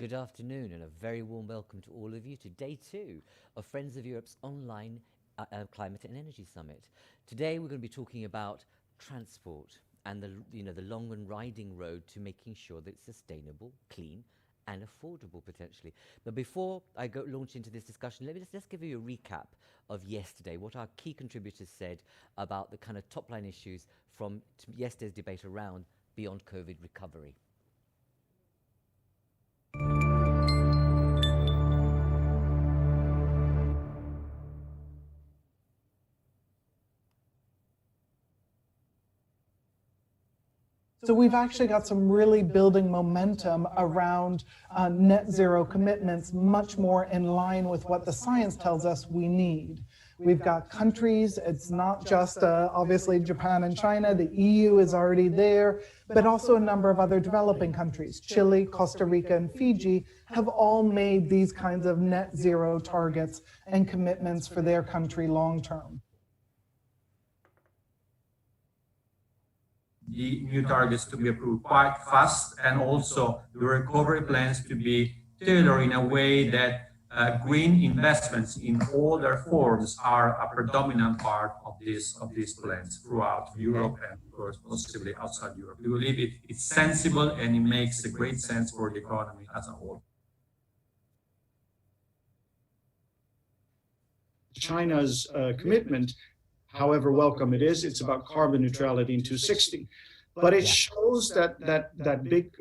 Good afternoon and a very warm welcome to all of you to day 2 of Friends of Europe's online Climate and Energy Summit. Today we're going to be talking about transport and the long and riding road to making sure that it's sustainable, clean and affordable potentially. But before I launch into this discussion, let me just give you a recap of yesterday, what our key contributors said about the kind of top line issues from yesterday's debate around beyond COVID recovery. So we've actually got some really building momentum around net zero commitments, much more in line with what the science tells us we need. We've got countries, it's not just obviously Japan and China, the EU is already there, but also a number of other developing countries. Chile, Costa Rica, and Fiji have all made these kinds of net zero targets and commitments for their country long term. The new targets to be approved quite fast, and also the recovery plans to be tailored in a way that green investments in all their forms are a predominant part of these plans throughout Europe and of course possibly outside Europe. We believe it's sensible and it makes a great sense for the economy as a whole. China's commitment, however welcome it is, it's about carbon neutrality in 2060. But it shows that big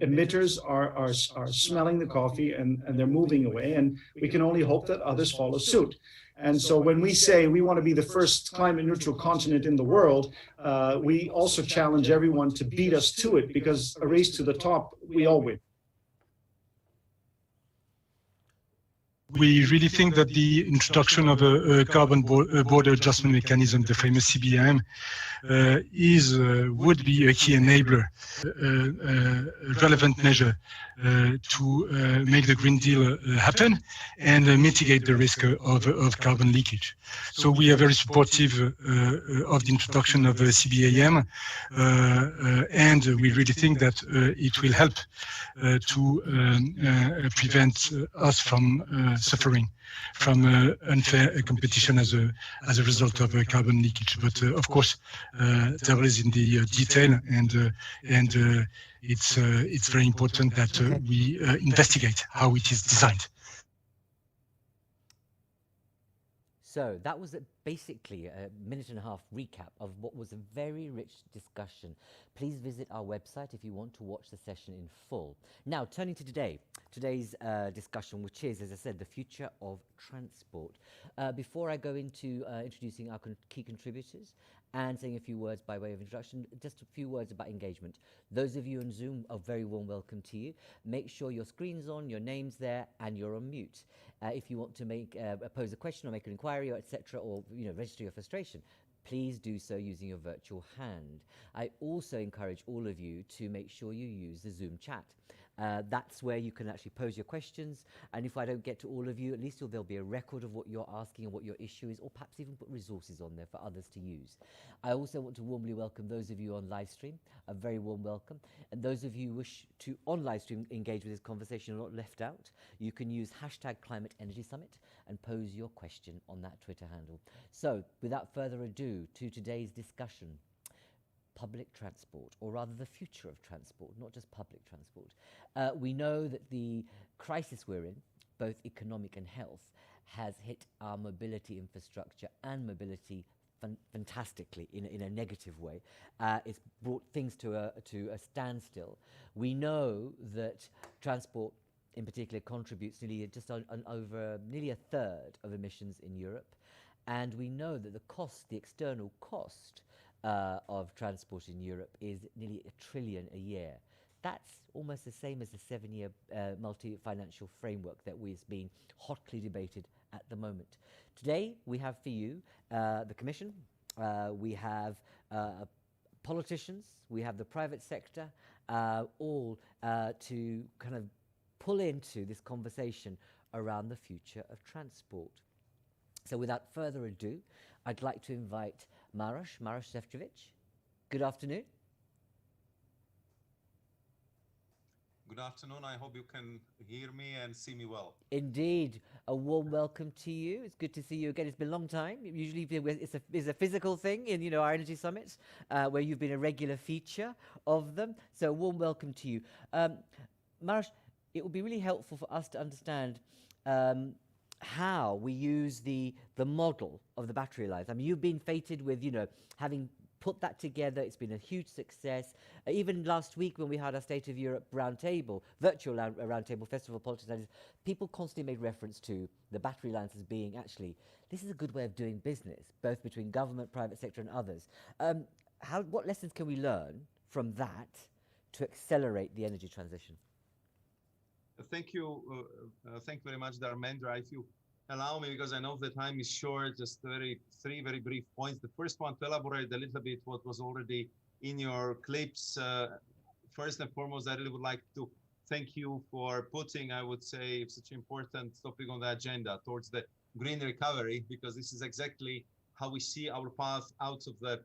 emitters are smelling the coffee and they're moving away, and we can only hope that others follow suit. And so when we say we want to be the first climate neutral continent in the world, we also challenge everyone to beat us to it, because a race to the top, we all win. We really think that the introduction of a carbon border adjustment mechanism, the famous CBAM, would be a key enabler, a relevant measure to make the Green Deal happen and mitigate the risk of carbon leakage. So we are very supportive of the introduction of CBAM, and we really think that it will help to prevent us from suffering from unfair competition as a result of carbon leakage. But of course, devil is in the detail, and it's very important that we investigate how it is designed. So that was basically a minute and a half recap of what was a very rich discussion. Please visit our website if you want to watch the session in full. Now, turning to today's discussion, which is, as I said, the future of transport. Before I go into introducing our key contributors and saying a few words by way of introduction, just a few words about engagement. Those of you on Zoom, a very warm welcome to you. Make sure your screen's on, your name's there, and you're on mute. If you want to pose a question or make an inquiry, or etc., or register your frustration, please do so using your virtual hand. I also encourage all of you to make sure you use the Zoom chat. That's where you can actually pose your questions, and if I don't get to all of you, at least there'll be a record of what you're asking and what your issue is, or perhaps even put resources on there for others to use. I also want to warmly welcome those of you on live stream, a very warm welcome, and those of you who wish to on live stream engage with this conversation and not left out, you can use #ClimateEnergySummit and pose your question on that Twitter handle. So without further ado, to today's discussion. Public transport, or rather the future of transport, not just public transport. We know that the crisis we're in, both economic and health, has hit our mobility infrastructure and mobility fantastically in a negative way. It's brought things to a standstill. We know that transport in particular contributes nearly nearly a third of emissions in Europe, and we know that the external cost of transport in Europe is nearly $1 trillion a year. That's almost the same as the 7-year multi-financial framework that is being hotly debated at the moment. Today, we have for you the Commission, we have politicians, we have the private sector, all to kind of pull into this conversation around the future of transport. So without further ado, I'd like to invite Maroš Šefčovič. Good afternoon. Good afternoon. I hope you can hear me and see me well. Indeed, a warm welcome to you. It's good to see you again. It's been a long time. Usually, it's a physical thing in our energy summits, where you've been a regular feature of them. So, a warm welcome to you, Maros. It would be really helpful for us to understand how we use the model of the battery alliance. I mean, you've been fated with having put that together. It's been a huge success. Even last week when we had our State of Europe roundtable, virtual roundtable, Festival of Politics, people constantly made reference to the battery alliance as being actually, this is a good way of doing business, both between government, private sector and others. What lessons can we learn from that to accelerate the energy transition? Thank you. Thank you very much, Dharmendra. If you allow me, because I know the time is short, just three very brief points. The first one, to elaborate a little bit what was already in your clips. First and foremost, I really would like to thank you for putting, I would say, such an important topic on the agenda towards the green recovery, because this is exactly how we see our path out of the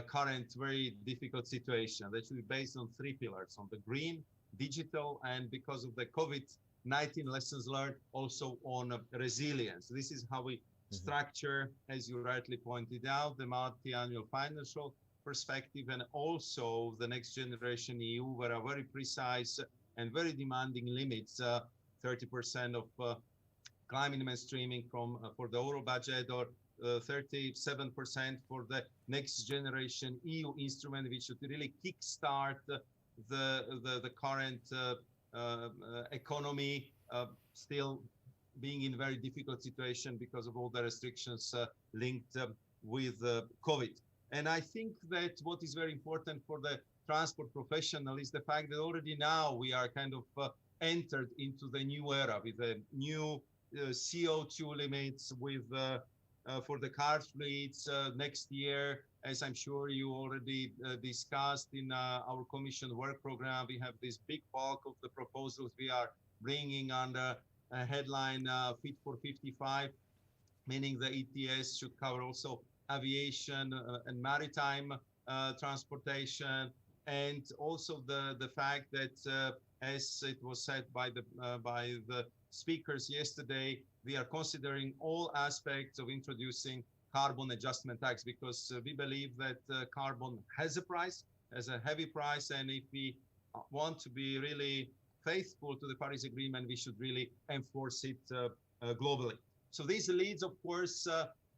current very difficult situation. That should be based on three pillars: on the green, digital, and because of the COVID-19 lessons learned, also on resilience. This is how we structure, as you rightly pointed out, the multi-annual financial perspective, and also the Next Generation EU, where are very precise and very demanding limits, 30% of climate mainstreaming for the overall budget, or 37% for the Next Generation EU instrument, which should really kickstart the current economy, still being in a very difficult situation because of all the restrictions linked with COVID. And I think that what is very important for the transport professional is the fact that already now we are kind of entered into the new era with the new CO2 limits with for the car fleets next year. As I'm sure you already discussed in our Commission work program, we have this big bulk of the proposals we are bringing under a headline Fit for 55, meaning the ETS should cover also aviation and maritime transportation, and also the fact that, as it was said by the speakers yesterday, we are considering all aspects of introducing carbon adjustment tax, because we believe that carbon has a price, has a heavy price, and if we want to be really faithful to the Paris Agreement, we should really enforce it globally. So this leads, of course,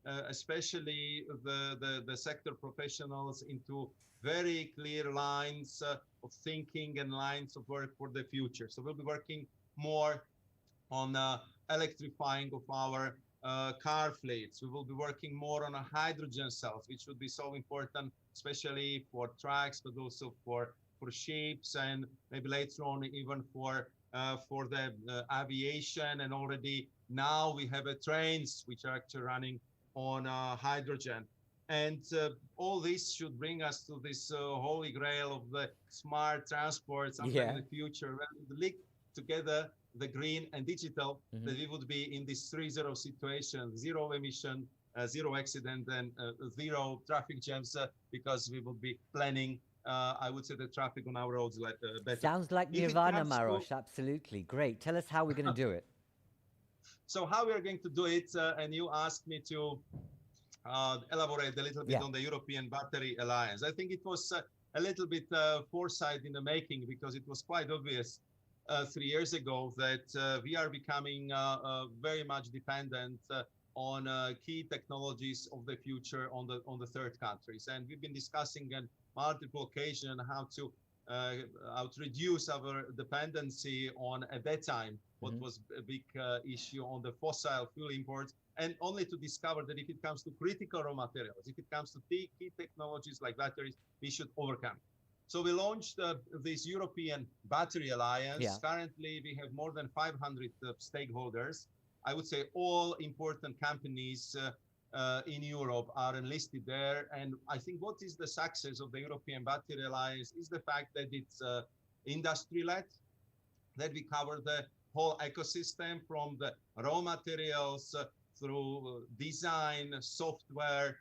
especially the sector professionals into very clear lines of thinking and lines of work for the future. So we'll be working more on electrifying of our car fleets. We will be working more on hydrogen cells, which would be so important, especially for trucks, but also for ships, and maybe later on even for the aviation. And already now we have trains which are actually running on hydrogen. And all this should bring us to this holy grail of the smart transport sometime in the future, where we link together the green and digital, that we would be in this 3-0 situation: zero emission, zero accident, and zero traffic jams, because we would be planning, I would say, the traffic on our roads better. Sounds like nirvana, Maros. Absolutely. Great. Tell us how we're going to do it. So how we are going to do it, and you asked me to elaborate a little bit on the European Battery Alliance. I think it was a little bit foresight in the making, because it was quite obvious 3 years ago that we are becoming very much dependent on key technologies of the future on the third countries. And we've been discussing on multiple occasions how to reduce our dependency on, at that time, what was a big issue on the fossil fuel imports, and only to discover that if it comes to critical raw materials, if it comes to key technologies like batteries, we should overcome. So we launched this European Battery Alliance. Yeah. Currently, we have more than 500 stakeholders. I would say all important companies in Europe are enlisted there. And I think what is the success of the European Battery Alliance is the fact that it's industry-led, that we cover the whole ecosystem from the raw materials through design, software,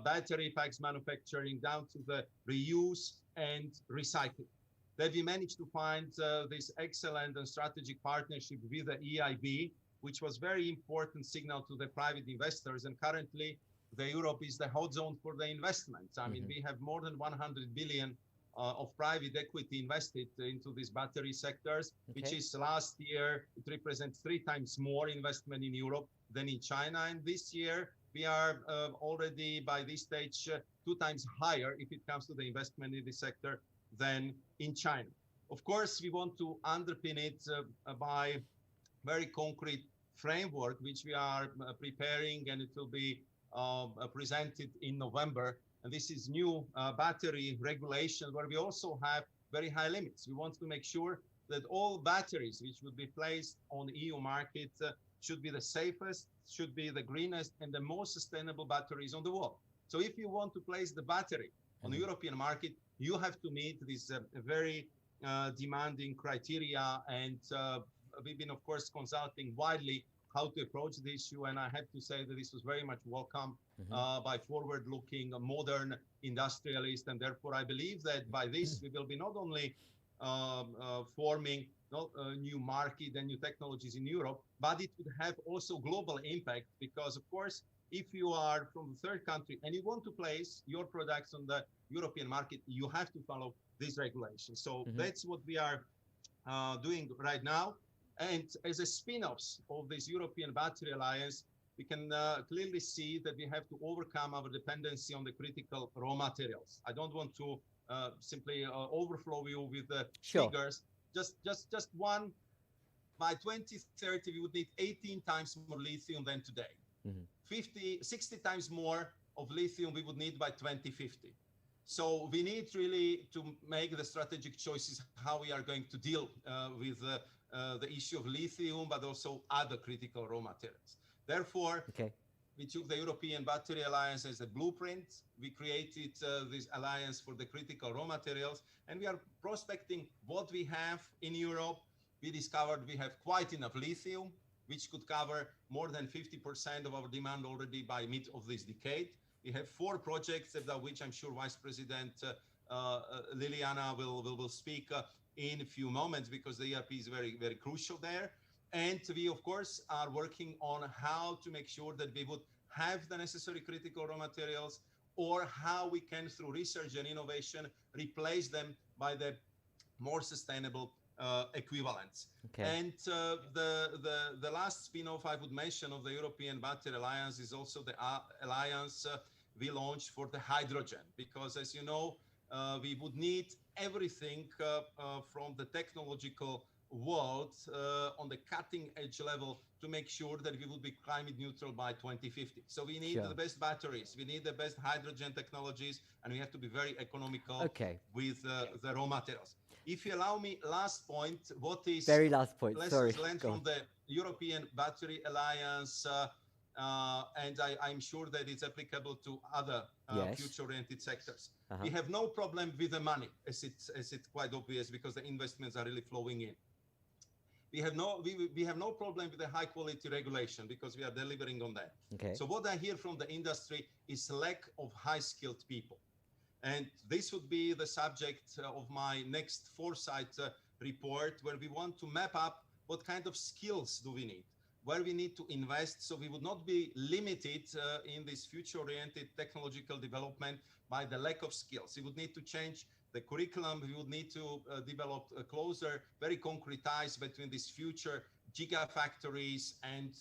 battery packs manufacturing, down to the reuse and recycling. that we managed to find this excellent and strategic partnership with the EIB, which was very important signal to the private investors. And currently, Europe is the hot zone for the investments. I mean, we have more than 100 billion of private equity invested into these battery sectors, which is last year, it represents 3 times more investment in Europe than in China. And this year, we are already by this stage 2 times higher if it comes to the investment in this sector than in China. Of course, we want to underpin it by very concrete framework, which we are preparing, and it will be presented in November. And this is new battery regulation, where we also have very high limits. We want to make sure that all batteries which would be placed on the EU market should be the safest, should be the greenest, and the most sustainable batteries on the world. So if you want to place the battery on the European market, you have to meet these very demanding criteria. And we've been, of course, consulting widely how to approach the issue. And I have to say that this was very much welcome by forward-looking, modern industrialists. And therefore, I believe that by this, we will be not only forming a new market and new technologies in Europe, but it would have also global impact. Because, of course, if you are from the third country and you want to place your products on the European market, you have to follow these regulations. So that's what we are doing right now. And as a spin-offs of this European Battery Alliance, we can clearly see that we have to overcome our dependency on the critical raw materials. I don't want to simply overflow you with the figures. Just one, by 2030, we would need 18 times more lithium than today. 60 times more of lithium we would need by 2050. So we need really to make the strategic choices how we are going to deal with the issue of lithium, but also other critical raw materials. Therefore, we took the European Battery Alliance as a blueprint. We created this alliance for the critical raw materials, and we are prospecting what we have in Europe. We discovered we have quite enough lithium, which could cover more than 50% of our demand already by mid of this decade. We have 4 projects, about which I'm sure Vice President Liliana will speak in a few moments, because the ERP is very, very crucial there. And we, of course, are working on how to make sure that we would have the necessary critical raw materials, or how we can, through research and innovation, replace them by the more sustainable equivalents. And the last spin-off I would mention of the European Battery Alliance is also the alliance we launched for the hydrogen, because as you know, we would need everything from the technological world on the cutting edge level to make sure that we will be climate neutral by 2050. So we need the best batteries, we need the best hydrogen technologies, and we have to be very economical with the raw materials. If you allow me, last point, what is very last point? Lessons learned from the European Battery Alliance, and I'm sure that it's applicable to other future-oriented sectors. We have no problem with the money, as it's quite obvious, because the investments are really flowing in. We have no problem with the high quality regulation, because we are delivering on that. So what I hear from the industry is lack of high skilled people. And this would be the subject of my next foresight report, where we want to map up what kind of skills do we need, where we need to invest, so we would not be limited in this future-oriented technological development by the lack of skills. We would need to change the curriculum. We would need to develop a closer, very concrete ties between these future gigafactories and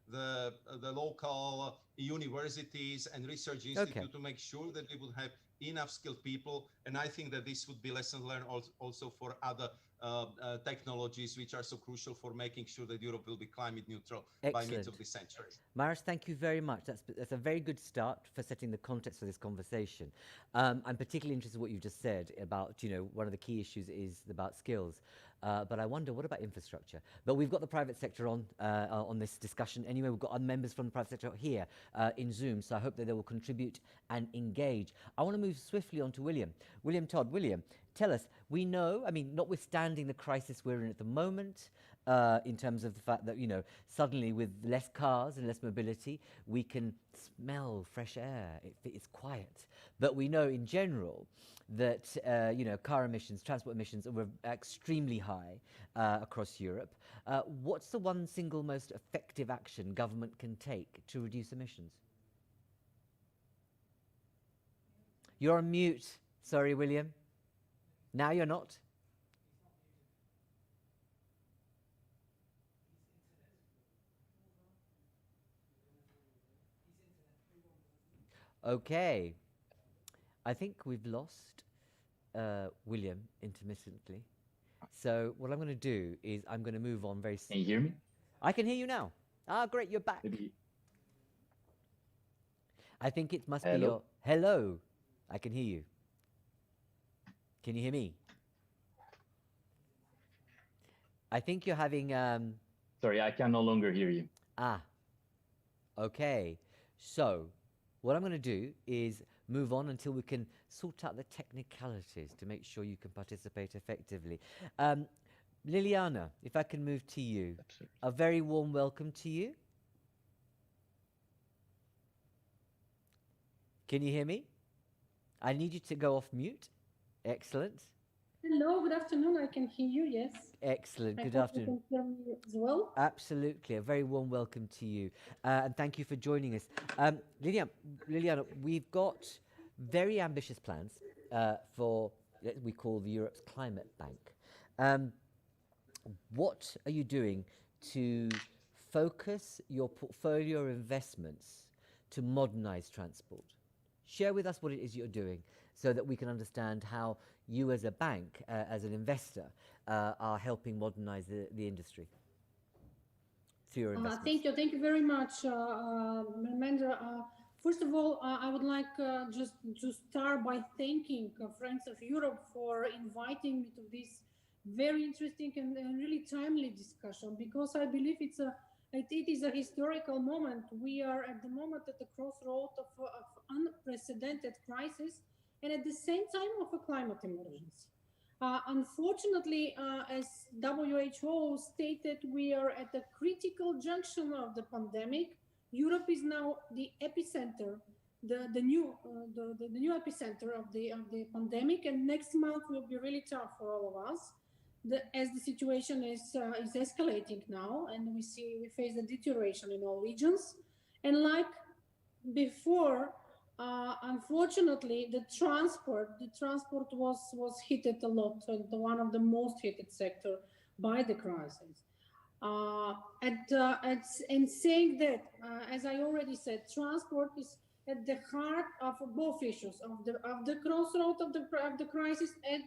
the local universities and research institute to make sure that we would have enough skilled people. And I think that this would be lesson learned also for other technologies which are so crucial for making sure that Europe will be climate neutral by mid of the century. Maris, thank you very much. That's a very good start for setting the context for this conversation. I'm particularly interested in what you just said about, one of the key issues is about skills. But I wonder, what about infrastructure? But we've got the private sector on this discussion. Anyway, we've got members from the private sector here in Zoom, so I hope that they will contribute and engage. I want to move swiftly on to William. William Todd. William, tell us, we know, notwithstanding the crisis we're in at the moment, in terms of the fact that, suddenly with less cars and less mobility, we can smell fresh air. It's quiet. But we know in general that car emissions, transport emissions were extremely high across Europe. What's the one single most effective action government can take to reduce emissions? You're on mute. Sorry, William. Now you're not. Okay. I think we've lost William intermittently. So what I'm going to do is I'm going to move on very Can you hear me? I can hear you now. Ah, great, you're back. Maybe. I think it must be Hello? your... Hello. I can hear you. Can you hear me? I think you're having... Sorry, I can no longer hear you. Ah, okay. So what I'm going to do is move on until we can sort out the technicalities to make sure you can participate effectively. Liliana, if I can move to you. Absolutely. A very warm welcome to you. Can you hear me? I need you to go off mute. Excellent. Hello, good afternoon. I can hear you, yes. Excellent. I Good hope afternoon. you can hear me as well. Absolutely. A very warm welcome to you. And thank you for joining us. Liliana, we've got very ambitious plans for what we call the Europe's Climate Bank. What are you doing to focus your portfolio investments to modernize transport? Share with us what it is you're doing so that we can understand how you as a bank, as an investor, are helping modernize the industry through your investments. Thank you very much, Mendra. First of all, I would like just to start by thanking Friends of Europe for inviting me to this very interesting and really timely discussion, because I believe it is a historical moment. We are at the moment at the crossroad of unprecedented crisis and at the same time of a climate emergency. Unfortunately, as WHO stated, we are at the critical junction of the pandemic. Europe is now the epicenter, the new epicenter of the pandemic, and next month will be really tough for all of us. As the situation is escalating now, and we face the deterioration in all regions, and like before, unfortunately, the transport was hit a lot, and one of the most hit sector by the crisis. And saying that, as I already said, transport is at the heart of both issues of the crossroad of the crisis, and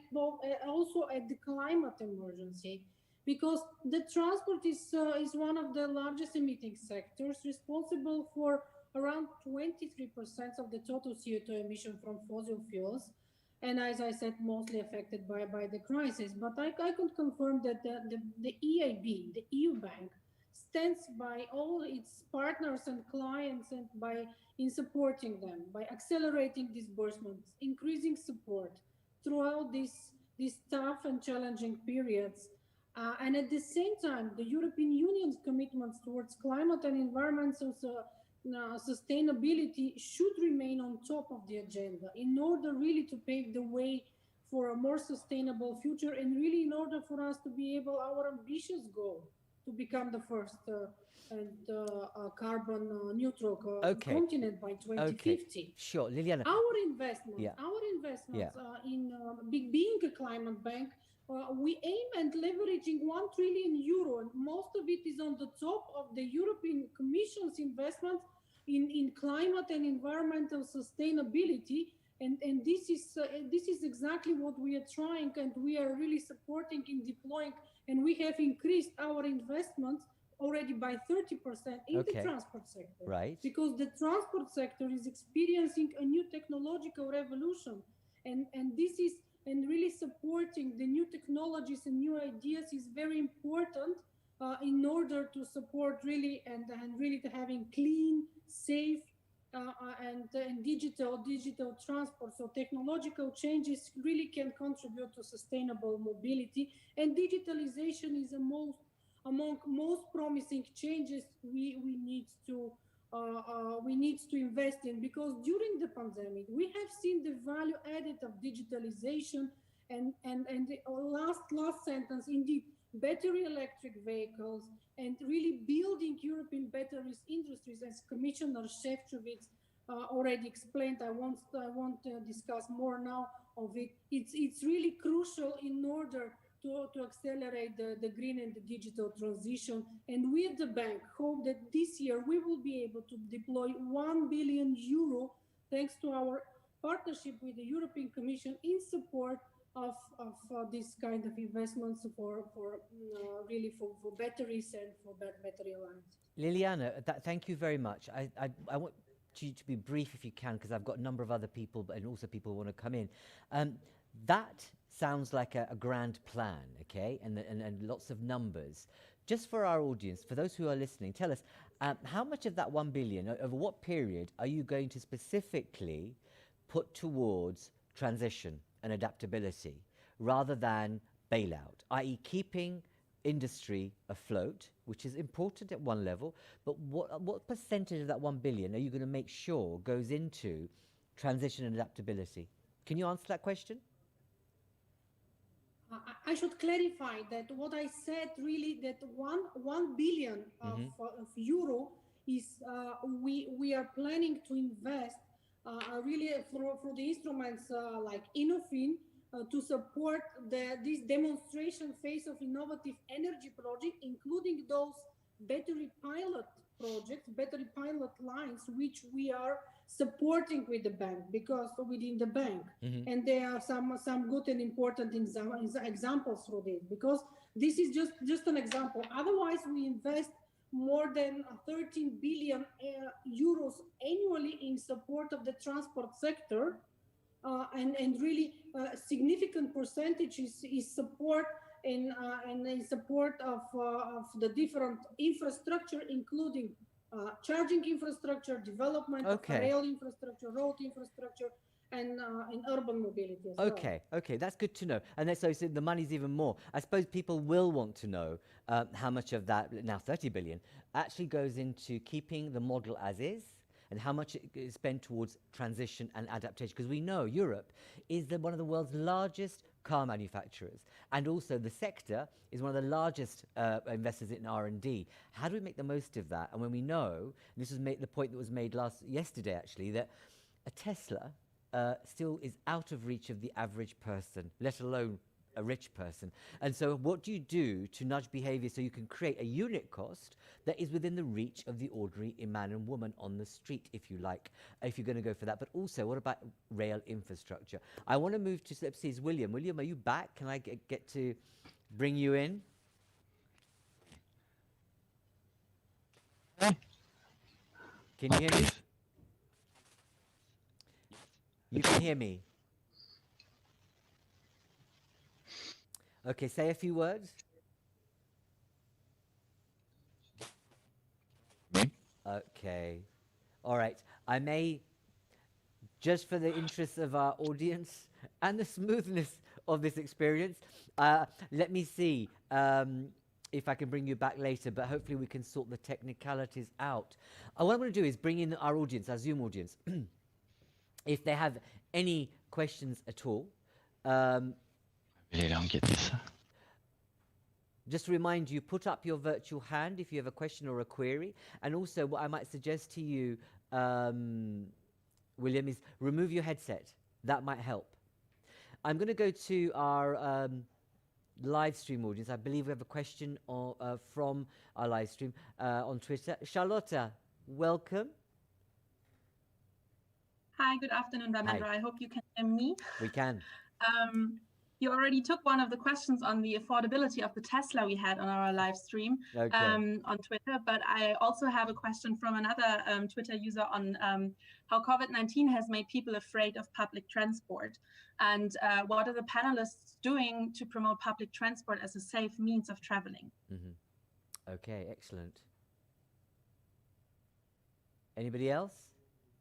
also at the climate emergency, because the transport is one of the largest emitting sectors, responsible for around 23% of the total CO2 emission from fossil fuels, and as I said, mostly affected by the crisis. But I can confirm that the EIB, the EU bank, stands by all its partners and clients and in supporting them, by accelerating disbursements, increasing support throughout these tough and challenging periods. And at the same time, the European Union's commitments towards climate and environmental sustainability should remain on top of the agenda in order really to pave the way for a more sustainable future, and really in order for us to be able, our ambitious goal to become the first carbon neutral continent by 2050. Okay. Sure, Liliana. Our investments in being a climate bank, we aim at leveraging €1 trillion, and most of it is on the top of the European Commission's investment in climate and environmental sustainability. And this is exactly what we are trying, and we are really supporting in deploying, and we have increased our investments already by 30% in the transport sector. Right. Because the transport sector is experiencing a new technological revolution, and really supporting the new technologies and new ideas is very important in order to support really and really to having clean, safe, and digital transport. So technological changes really can contribute to sustainable mobility, and digitalization is among most promising changes we need to we need to invest in, because during the pandemic we have seen the value added of digitalization and the last sentence, indeed, battery electric vehicles and really building European batteries industries, as Commissioner Šefčovič already explained. I won't discuss more now of it. It's really crucial in order to accelerate the green and the digital transition. And we at the bank hope that this year we will be able to deploy 1 billion euro, thanks to our partnership with the European Commission, in support of this kind of investments for batteries and for battery alliance. Liliana, thank you very much. I want you to be brief if you can, because I've got a number of other people and also people who want to come in. That sounds like a grand plan, okay, and lots of numbers. Just for our audience, for those who are listening, tell us how much of that 1 billion, over what period are you going to specifically put towards transition and adaptability rather than bailout, i.e. keeping industry afloat, which is important at one level, but what percentage of that 1 billion are you going to make sure goes into transition and adaptability? Can you answer that question? I should clarify that what I said really, that 1 billion of euro is we are planning to invest really through the instruments like Innofin to support this demonstration phase of innovative energy project, including those battery pilot projects, battery pilot lines, which we are supporting with the bank, because within the bank, and there are some good and important examples through this, because this is just an example. Otherwise, we invest more than 13 billion euros annually in support of the transport sector, and really significant percentage is support and in support of the different infrastructure, including charging infrastructure, development of rail infrastructure, road infrastructure, and in urban mobility as well. Okay, that's good to know. And then, so the money's even more. I suppose people will want to know how much of that, now 30 billion, actually goes into keeping the model as is, and how much it is spent towards transition and adaptation. Because we know Europe is one of the world's largest car manufacturers, and also the sector is one of the largest investors in R&D. How do we make the most of that? And when we know, and this was the point that was made yesterday actually, that a Tesla still is out of reach of the average person, let alone a rich person. And so what do you do to nudge behavior so you can create a unit cost that is within the reach of the ordinary man and woman on the street, if you like, if you're going to go for that? But also, what about rail infrastructure? I want to move to, let's see, is William. William, are you back? Can I get to bring you in? Can you hear me? You can hear me. Okay, say a few words. Okay. All right. I may, just for the interests of our audience and the smoothness of this experience, let me see if I can bring you back later, but hopefully we can sort the technicalities out. What I'm going to do is bring in our audience, our Zoom audience. If they have any questions at all, just to remind you, put up your virtual hand if you have a question or a query. And also what I might suggest to you, William, is remove your headset. That might help. I'm going to go to our live stream audience. I believe we have a question from our live stream on Twitter. Charlotta, welcome. Hi, good afternoon, Ramendra. I hope you can hear me. We can. You already took one of the questions on the affordability of the Tesla we had on our live stream on Twitter, but I also have a question from another Twitter user on how COVID-19 has made people afraid of public transport, and what are the panelists doing to promote public transport as a safe means of traveling? Okay, excellent. Anybody else?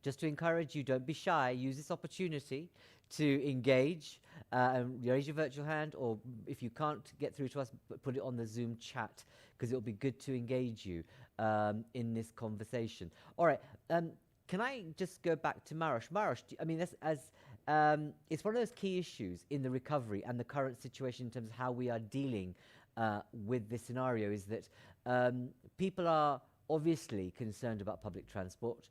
Just to encourage you, don't be shy. Use this opportunity to engage Raise your virtual hand, or if you can't get through to us, put it on the Zoom chat, because it'll be good to engage you in this conversation. All right. Can I just go back to Maros? Maros, I mean, it's one of those key issues in the recovery and the current situation in terms of how we are dealing with this scenario, is that people are obviously concerned about public transport.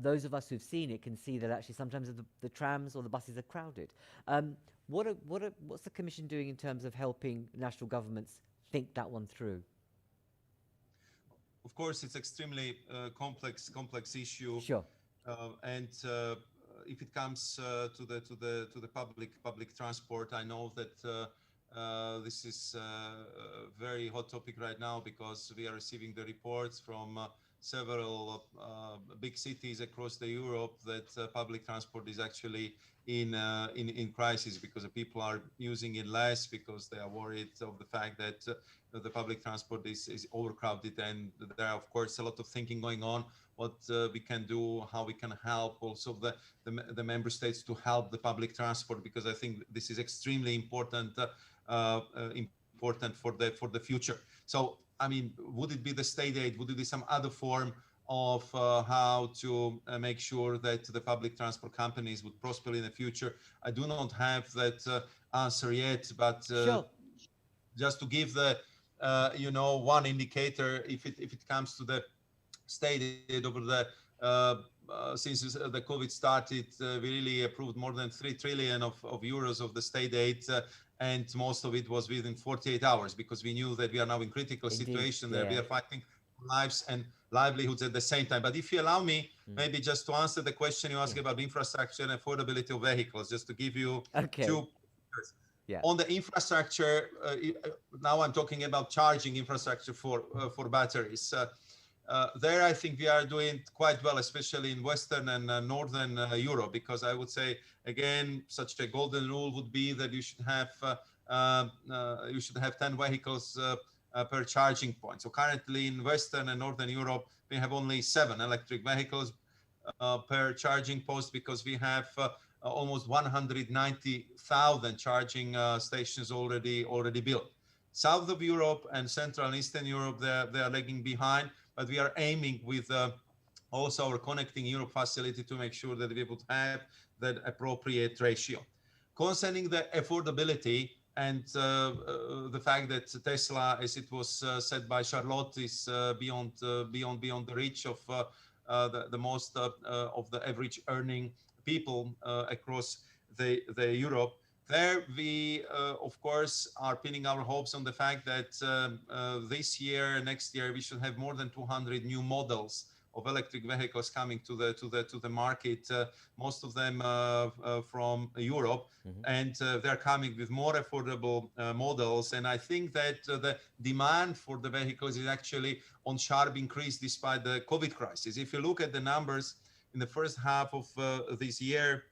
Those of us who've seen it can see that actually sometimes the trams or the buses are crowded. What's the Commission doing in terms of helping national governments think that one through? Of course, it's extremely complex issue. Sure. And if it comes to the public transport, I know that this is a very hot topic right now, because we are receiving the reports from several big cities across the Europe that public transport is actually in crisis, because the people are using it less, because they are worried of the fact that the public transport is overcrowded, and there are of course a lot of thinking going on what we can do, how we can help also the member states to help the public transport, because I think this is extremely important for the future. So I mean, would it be the state aid? Would it be some other form of how to make sure that the public transport companies would prosper in the future? I do not have that answer yet, but sure. Just to give the one indicator, if it comes to the state aid over the since the COVID started, we really approved more than 3 trillion of euros of the state aid, and most of it was within 48 hours, because we knew that we are now in critical situation, that we are fighting lives and livelihoods at the same time. But if you allow me, maybe just to answer the question you asked about infrastructure and affordability of vehicles, just to give you two. On the infrastructure, now I'm talking about charging infrastructure for batteries. There, I think we are doing quite well, especially in Western and Northern Europe, because I would say, again, such a golden rule would be that you should have 10 vehicles per charging point. So currently in Western and Northern Europe, we have only 7 electric vehicles per charging post, because we have almost 190,000 charging stations already built. South of Europe and Central and Eastern Europe, they are lagging behind. But we are aiming with also our Connecting Europe facility to make sure that we would have that appropriate ratio. Concerning the affordability and the fact that Tesla, as it was said by Charlotte, is beyond the reach of the most of the average earning people across the Europe. There we, of course, are pinning our hopes on the fact that this year, next year, we should have more than 200 new models of electric vehicles coming to the market. Most of them from Europe, and they're coming with more affordable models. And I think that the demand for the vehicles is actually on sharp increase despite the COVID crisis. If you look at the numbers in the first half of this year,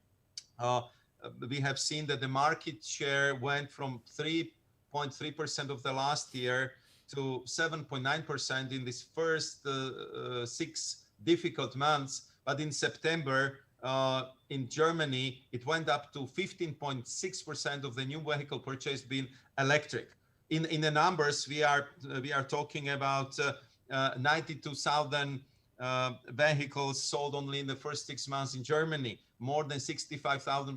we have seen that the market share went from 3.3% of the last year to 7.9% in this first 6 difficult months. But in September, in Germany, it went up to 15.6% of the new vehicle purchased being electric. In the numbers, we are talking about 92,000 vehicles sold only in the first 6 months in Germany, more than 65,000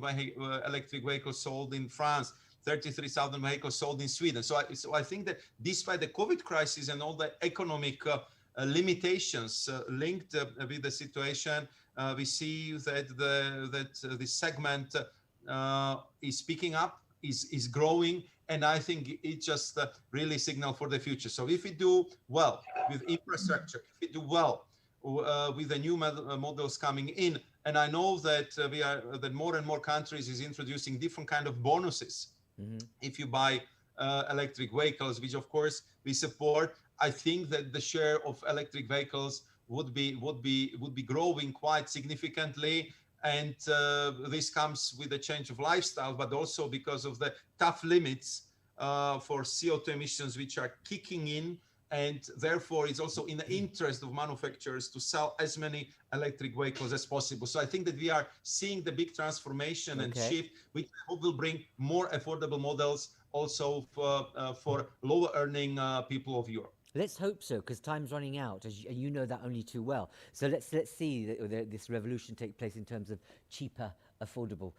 electric vehicles sold in France, 33,000 vehicles sold in Sweden. So I think that despite the COVID crisis and all the economic limitations linked with the situation, we see that this segment is picking up, is growing, and I think it's just really signal for the future. So if we do well with infrastructure, if we do well with the new models coming in, and I know that that more and more countries is introducing different kind of bonuses if you buy electric vehicles, which of course we support. I think that the share of electric vehicles would be growing quite significantly, and this comes with a change of lifestyle, but also because of the tough limits for CO2 emissions which are kicking in and therefore it's also in the interest of manufacturers to sell as many electric vehicles as possible. So I think that we are seeing the big transformation and shift, which I hope will bring more affordable models also for lower earning people of Europe. Let's hope so, because time's running out, as you know that only too well. So let's see this revolution take place in terms of cheaper, affordable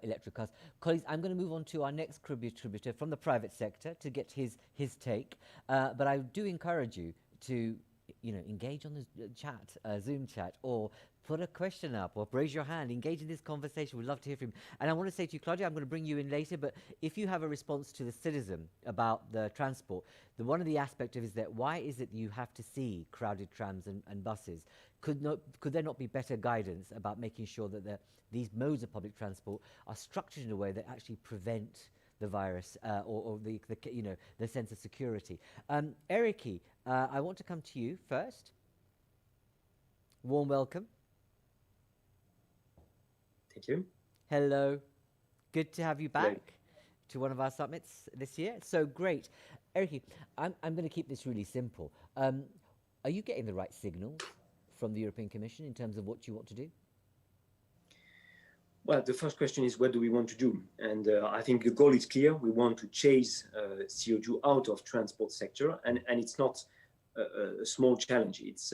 electric cars. Colleagues, I'm going to move on to our next contributor from the private sector to get his take. But I do encourage you to engage on the chat, Zoom chat, or put a question up, or raise your hand, engage in this conversation. We'd love to hear from you. And I want to say to you, Claudia, I'm going to bring you in later, but if you have a response to the citizen about the transport, one of the aspects of is that why is it you have to see crowded trams and buses? Could there not be better guidance about making sure that these modes of public transport are structured in a way that actually prevent the virus or the sense of security? Eriki, I want to come to you first. Warm welcome. Thank you. Hello. Good to have you back to one of our summits this year. So great. Eriki, I'm going to keep this really simple. Are you getting the right signals from the European Commission in terms of what you want to do? Well, the first question is, what do we want to do? And I think the goal is clear. We want to chase CO2 out of transport sector, and it's not a small challenge. It's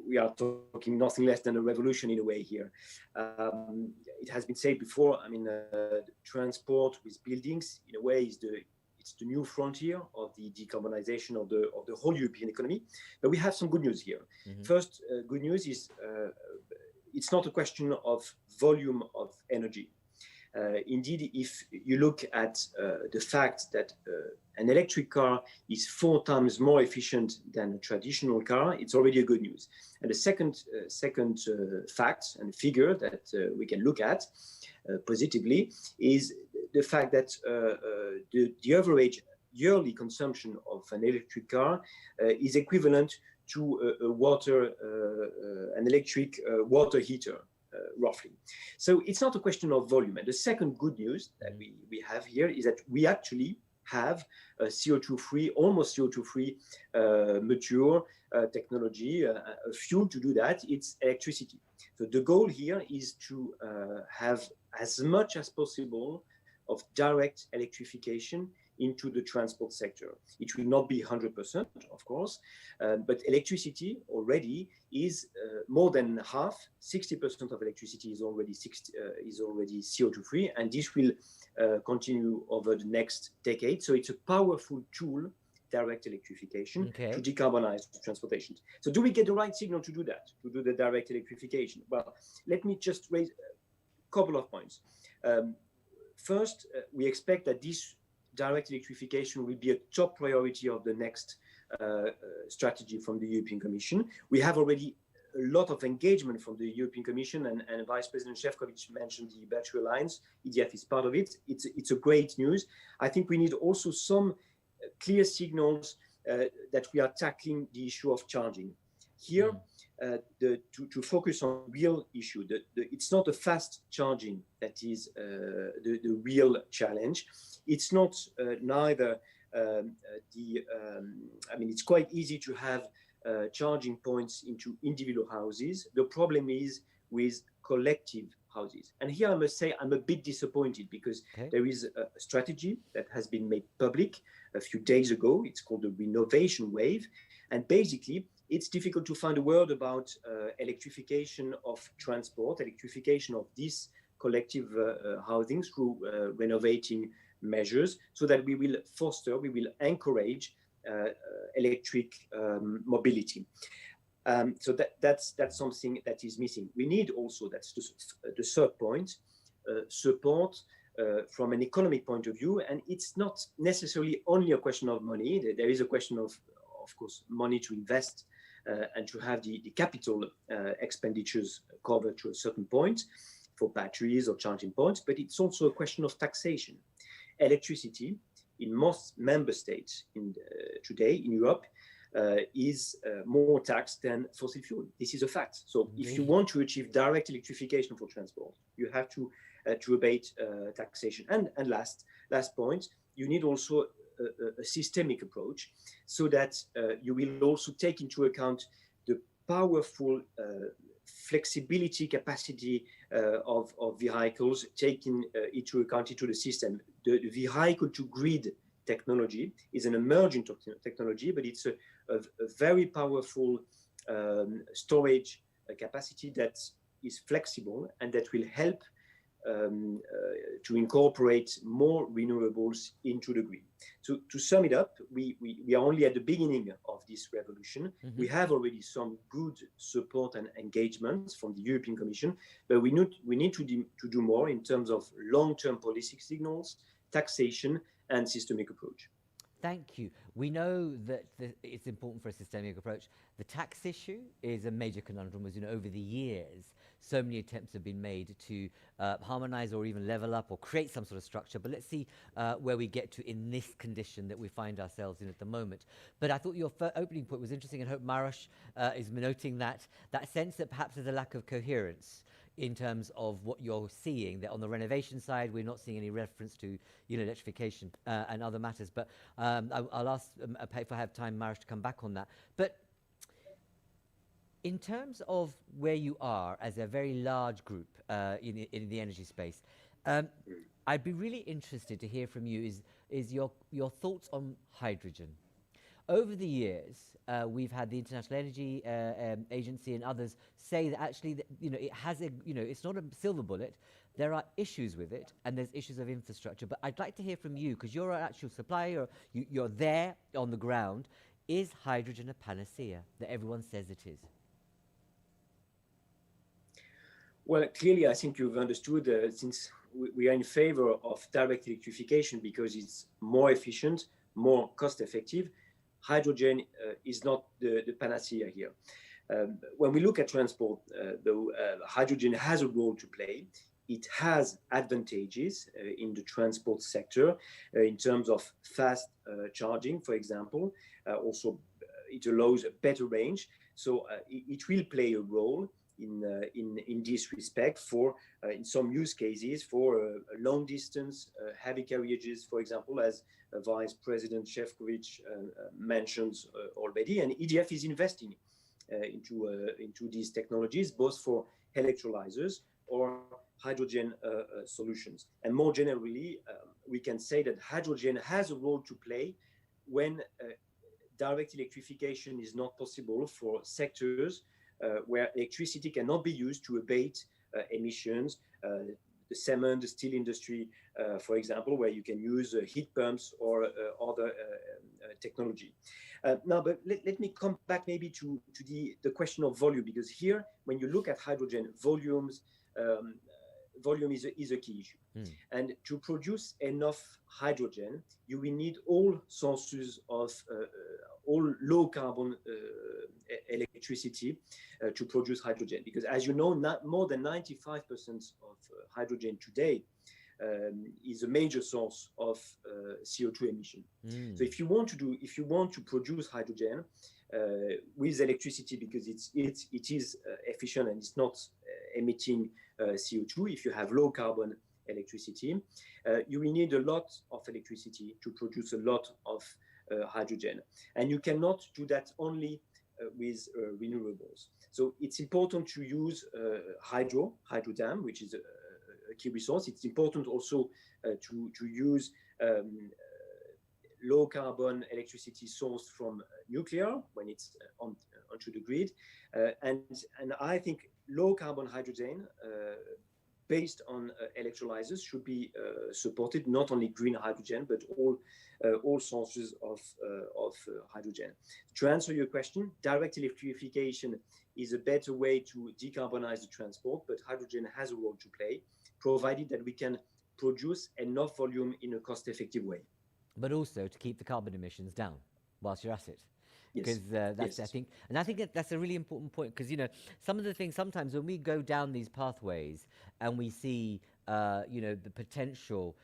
we are talking nothing less than a revolution in a way here. It has been said before. I mean, transport with buildings, in a way, it's the new frontier of the decarbonization of the whole European economy. But we have some good news here. Mm-hmm. First, good news is it's not a question of volume of energy. Indeed, if you look at the fact that an electric car is 4 times more efficient than a traditional car, it's already a good news. And the second fact and figure that we can look at positively is the fact that the average yearly consumption of an electric car is equivalent to an electric water heater. Roughly. So it's not a question of volume. And the second good news that we have here is that we actually have a CO2-free, almost CO2-free mature technology, a fuel to do that. It's electricity. So the goal here is to have as much as possible of direct electrification into the transport sector. It will not be 100%, of course, but electricity already is more than half. 60% of electricity is already CO2-free, and this will continue over the next decade. So it's a powerful tool, direct electrification, to decarbonize transportation. So do we get the right signal to do that, to do the direct electrification? Well, let me just raise a couple of points. First, we expect that this direct electrification will be a top priority of the next strategy from the European Commission. We have already a lot of engagement from the European Commission, and Vice President Šefčovič mentioned the Battery Alliance. EDF is part of it. It's a great news. I think we need also some clear signals that we are tackling the issue of charging. Here, to focus on real issue, it's not a fast charging that is the real challenge. It's not neither I mean, it's quite easy to have charging points into individual houses. The problem is with collective houses. And here I must say I'm a bit disappointed because there is a strategy that has been made public a few days ago. It's called the Renovation Wave. And basically, it's difficult to find a word about electrification of transport, electrification of this collective housing through renovating measures, so that we will foster, we will encourage electric mobility. So that's something that is missing. We need also, that's the third point, support from an economic point of view. And it's not necessarily only a question of money. There is a question of course, money to invest and to have the capital expenditures covered to a certain point for batteries or charging points, but it's also a question of taxation. Electricity in most member states today in Europe is more taxed than fossil fuel. This is a fact. So if you want to achieve direct electrification for transport, you have to abate taxation. And last point, you need also a systemic approach, so that you will also take into account the powerful flexibility capacity of vehicles, taking into account into the system. The vehicle to grid technology is an emerging technology, but it's a very powerful storage capacity that is flexible and that will help to incorporate more renewables into the grid. So to sum it up, we are only at the beginning of this revolution. We have already some good support and engagements from the European Commission, but we need to do more in terms of long-term policy signals, taxation, and systemic approach. Thank you. We know that it's important for a systemic approach. The tax issue is a major conundrum, as you know, over the years. So many attempts have been made to harmonize or even level up or create some sort of structure. But let's see where we get to in this condition that we find ourselves in at the moment. But I thought your opening point was interesting, and I hope Maros is noting that sense that perhaps there's a lack of coherence in terms of what you're seeing, that on the renovation side, we're not seeing any reference to electrification and other matters. But I'll ask, if I have time, Maros, to come back on that. But in terms of where you are as a very large group in the energy space, I'd be really interested to hear from you is your thoughts on hydrogen. Over the years, we've had the International Energy Agency and others say that actually, it has it's not a silver bullet. There are issues with it, and there's issues of infrastructure. But I'd like to hear from you, because you're an actual supplier, you're there on the ground. Is hydrogen a panacea that everyone says it is? Well, clearly, I think you've understood, since we are in favor of direct electrification because it's more efficient, more cost-effective. Hydrogen is not the panacea here. When we look at transport, though, hydrogen has a role to play. It has advantages in the transport sector in terms of fast charging, for example. Also, it allows a better range. So it will play a role in this respect for in some use cases for long distance heavy carriages, for example, as Vice President Shevkovich mentions already, and EDF is investing into these technologies, both for electrolyzers or hydrogen solutions. And more generally, we can say that hydrogen has a role to play when direct electrification is not possible for sectors where electricity cannot be used to abate emissions, the cement, the steel industry, for example, where you can use heat pumps or other technology. Now, but let me come back maybe to the question of volume, because here, when you look at hydrogen, volume is a key issue. And to produce enough hydrogen, you will need all sources of all low carbon electricity to produce hydrogen, because as you know, more than 95% of hydrogen today is a major source of CO2 emission. So if you want to produce hydrogen with electricity, because it is efficient and it's not emitting CO2, if you have low carbon electricity, you will need a lot of electricity to produce a lot of hydrogen. And you cannot do that only with renewables. So it's important to use hydro dam, which is a key resource. It's important also to use low carbon electricity sourced from nuclear when it's onto the grid. And I think low carbon hydrogen based on electrolyzers should be supported, not only green hydrogen, but all sources of hydrogen. To answer your question, direct electrification is a better way to decarbonize the transport, but hydrogen has a role to play, provided that we can produce enough volume in a cost-effective way. But also to keep the carbon emissions down whilst you're at it. Yes. Because that's, Yes. I think that's a really important point, because some of the things sometimes when we go down these pathways and we see the potential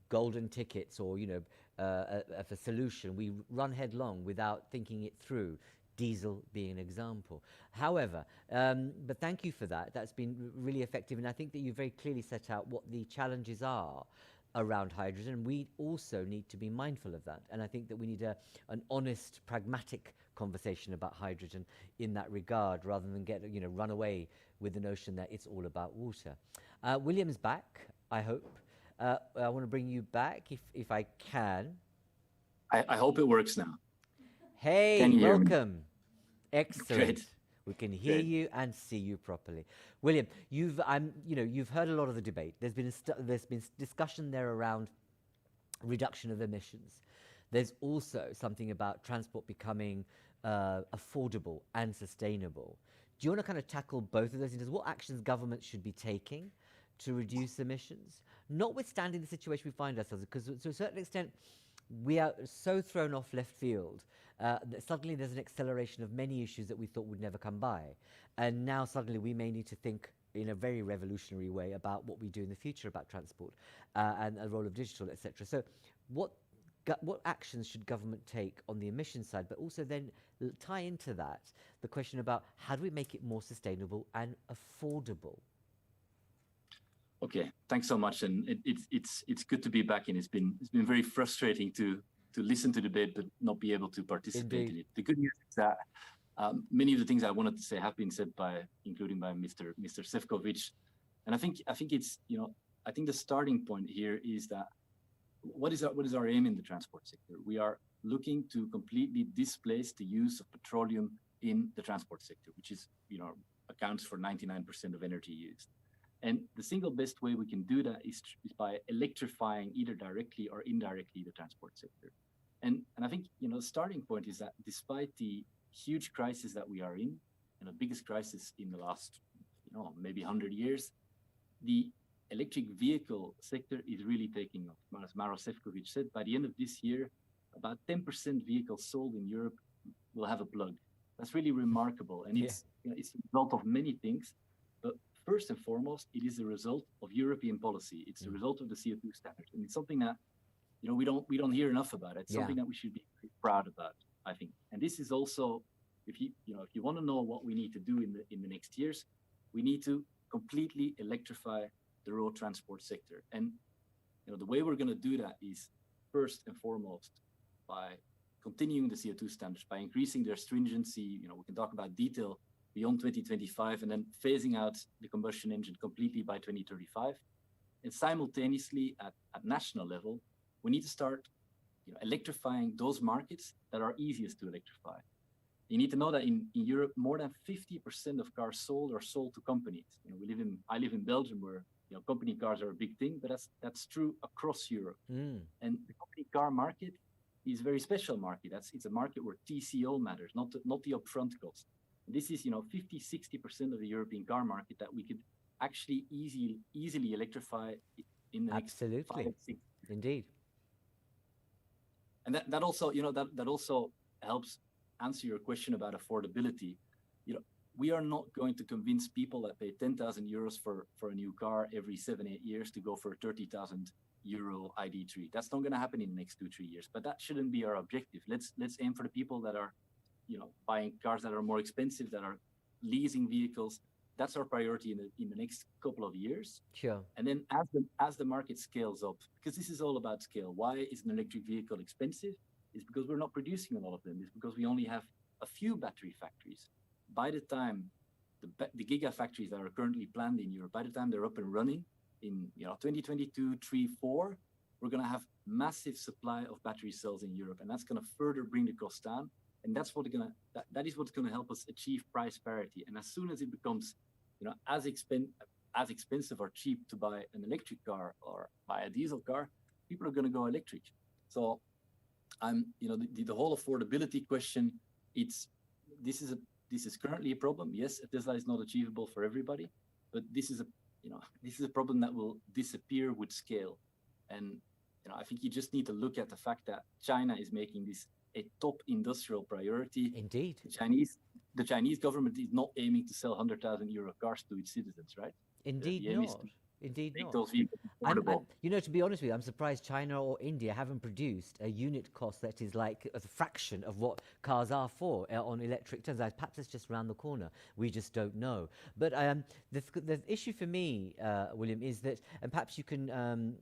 golden tickets or of a solution, we run headlong without thinking it through. Diesel being an example. However, but thank you for that. That's been really effective, and I think that you very clearly set out what the challenges are. around hydrogen. We also need to be mindful of that. And I think that we need an honest, pragmatic conversation about hydrogen in that regard, rather than run away with the notion that it's all about water. William's back, I hope. I want to bring you back if I can. I hope it works now. Hey, welcome. Excellent. Great. We can hear you and see you properly. William, you've heard a lot of the debate. There's been discussion there around reduction of emissions. There's also something about transport becoming affordable and sustainable. Do you want to kind of tackle both of those in terms of what actions governments should be taking to reduce emissions, notwithstanding the situation we find ourselves in? Because to a certain extent, we are so thrown off left field that suddenly there's an acceleration of many issues that we thought would never come by. And now suddenly we may need to think in a very revolutionary way about what we do in the future about transport and the role of digital, etc. So what actions should government take on the emission side, but also then tie into that the question about how do we make it more sustainable and affordable? Okay, thanks so much, and it's good to be back, and it's been very frustrating to listen to the debate but not be able to participate in it. The good news is that many of the things I wanted to say have been said including by Mr. Šefčovič, and I think it's I think the starting point here is that what is our aim in the transport sector? We are looking to completely displace the use of petroleum in the transport sector, which is accounts for 99% of energy used. And the single best way we can do that is by electrifying either directly or indirectly the transport sector. And I think the starting point is that despite the huge crisis that we are in, and the biggest crisis in the last maybe 100 years, the electric vehicle sector is really taking off. As Maroš Šefčovič said, by the end of this year, about 10% vehicles sold in Europe will have a plug. That's really remarkable, and it's it's a result of many things. But first and foremost, it is a result of European policy. It's the result of the CO2 standard, and it's something that we don't hear enough about. It's something that we should be proud about, I think. And this is also, if you want to know what we need to do in the next years, we need to completely electrify the road transport sector. And the way we're going to do that is first and foremost by continuing the CO2 standards, by increasing their stringency. We can talk about detail beyond 2025, and then phasing out the combustion engine completely by 2035. And simultaneously at national level, we need to start electrifying those markets that are easiest to electrify. You need to know that in Europe, more than 50% of cars sold are sold to companies. I live in Belgium, where company cars are a big thing, but that's true across Europe. And the company car market is a very special market. It's a market where TCO matters, not the upfront cost. And this is 50-60% of the European car market that we could actually easily electrify in the next 5 6 years. Indeed. And that also that also helps answer your question about affordability. We are not going to convince people that pay 10,000 euros for a new car every 7-8 years to go for a 30,000 euro ID3. That's not going to happen in the next 2-3 years. But that shouldn't be our objective. Let's aim for the people that are, buying cars that are more expensive, that are leasing vehicles. That's our priority in the next couple of years. Sure. And then as the market scales up, because this is all about scale. Why is an electric vehicle expensive? It's because we're not producing a lot of them. It's because we only have a few battery factories. By the time the gigafactories that are currently planned in Europe, by the time they're up and running in 2022, 3, 4, we're going to have massive supply of battery cells in Europe, and that's going to further bring the cost down. And that's that is what's going to help us achieve price parity. And as soon as it becomes as expensive or cheap to buy an electric car or buy a diesel car, people are going to go electric. So the whole affordability question, this is currently a problem. Yes, a Tesla is not achievable for everybody, but this is a problem that will disappear with scale. And I think you just need to look at the fact that China is making this a top industrial priority. Indeed. The Chinese government is not aiming to sell 100,000 euro cars to its citizens, right? Indeed not. Indeed not. Those vehicles affordable. And, to be honest with you, I'm surprised China or India haven't produced a unit cost that is like a fraction of what cars are for on electric terms. Perhaps it's just around the corner. We just don't know. But the issue for me, William, is that, and perhaps you can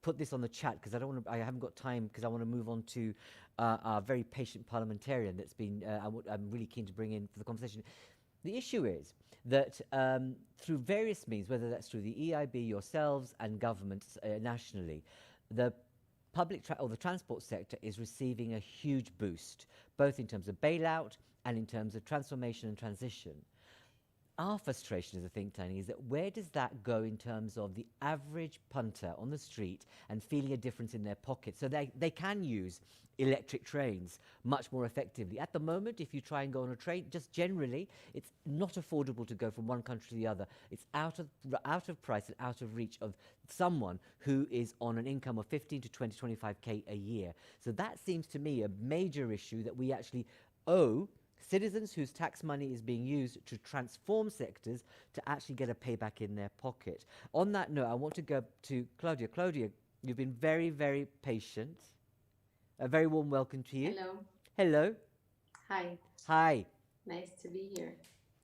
put this on the chat because I haven't got time because I want to move on to our very patient parliamentarian that's been, I'm really keen to bring in for the conversation. The issue is that through various means, whether that's through the EIB, yourselves, and governments nationally, the the transport sector is receiving a huge boost, both in terms of bailout and in terms of transformation and transition. Our frustration as a think tank is that where does that go in terms of the average punter on the street and feeling a difference in their pocket? So they can use electric trains much more effectively. At the moment, if you try and go on a train, just generally, it's not affordable to go from one country to the other. It's out of price and out of reach of someone who is on an income of 15 to 20, 25K a year. So that seems to me a major issue that we actually owe citizens whose tax money is being used to transform sectors to actually get a payback in their pocket. On that note, I want to go to Claudia. Claudia, you've been very, very patient. A very warm welcome to you. Hello. Hello. Hi. Hi. Nice to be here.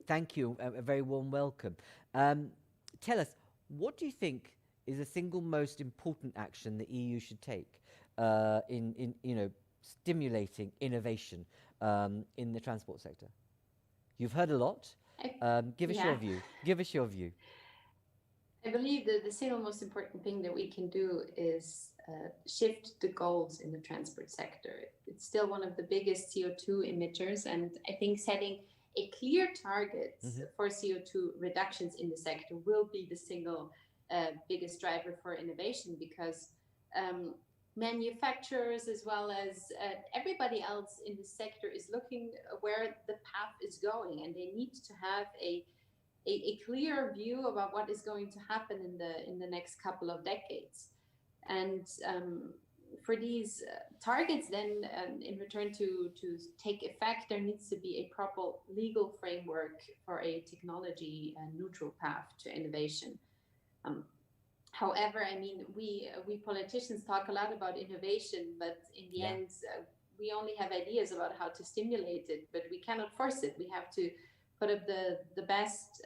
Thank you. A very warm welcome. Tell us, what do you think is the single most important action the EU should take in stimulating innovation in the transport sector? You've heard a lot. Give us your view. Give us your view. I believe that the single most important thing that we can do is shift the goals in the transport sector. It's still one of the biggest CO2 emitters, and I think setting a clear target for CO2 reductions in the sector will be the single biggest driver for innovation, because manufacturers as well as everybody else in the sector is looking where the path is going, and they need to have a clear view about what is going to happen in the next couple of decades. And for these targets then in return to take effect, there needs to be a proper legal framework for a technology neutral path to innovation. However, I mean, we politicians talk a lot about innovation, but in the end, we only have ideas about how to stimulate it, but we cannot force it. We have to put up the best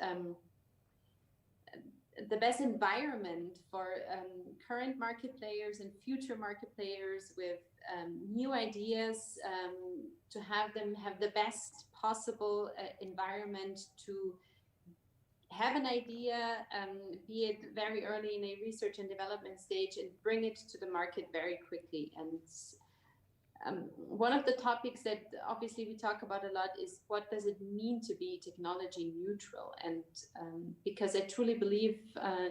environment for current market players and future market players with new ideas, to have them have the best possible environment to have an idea, be it very early in a research and development stage, and bring it to the market very quickly. And one of the topics that obviously we talk about a lot is what does it mean to be technology neutral? And because I truly believe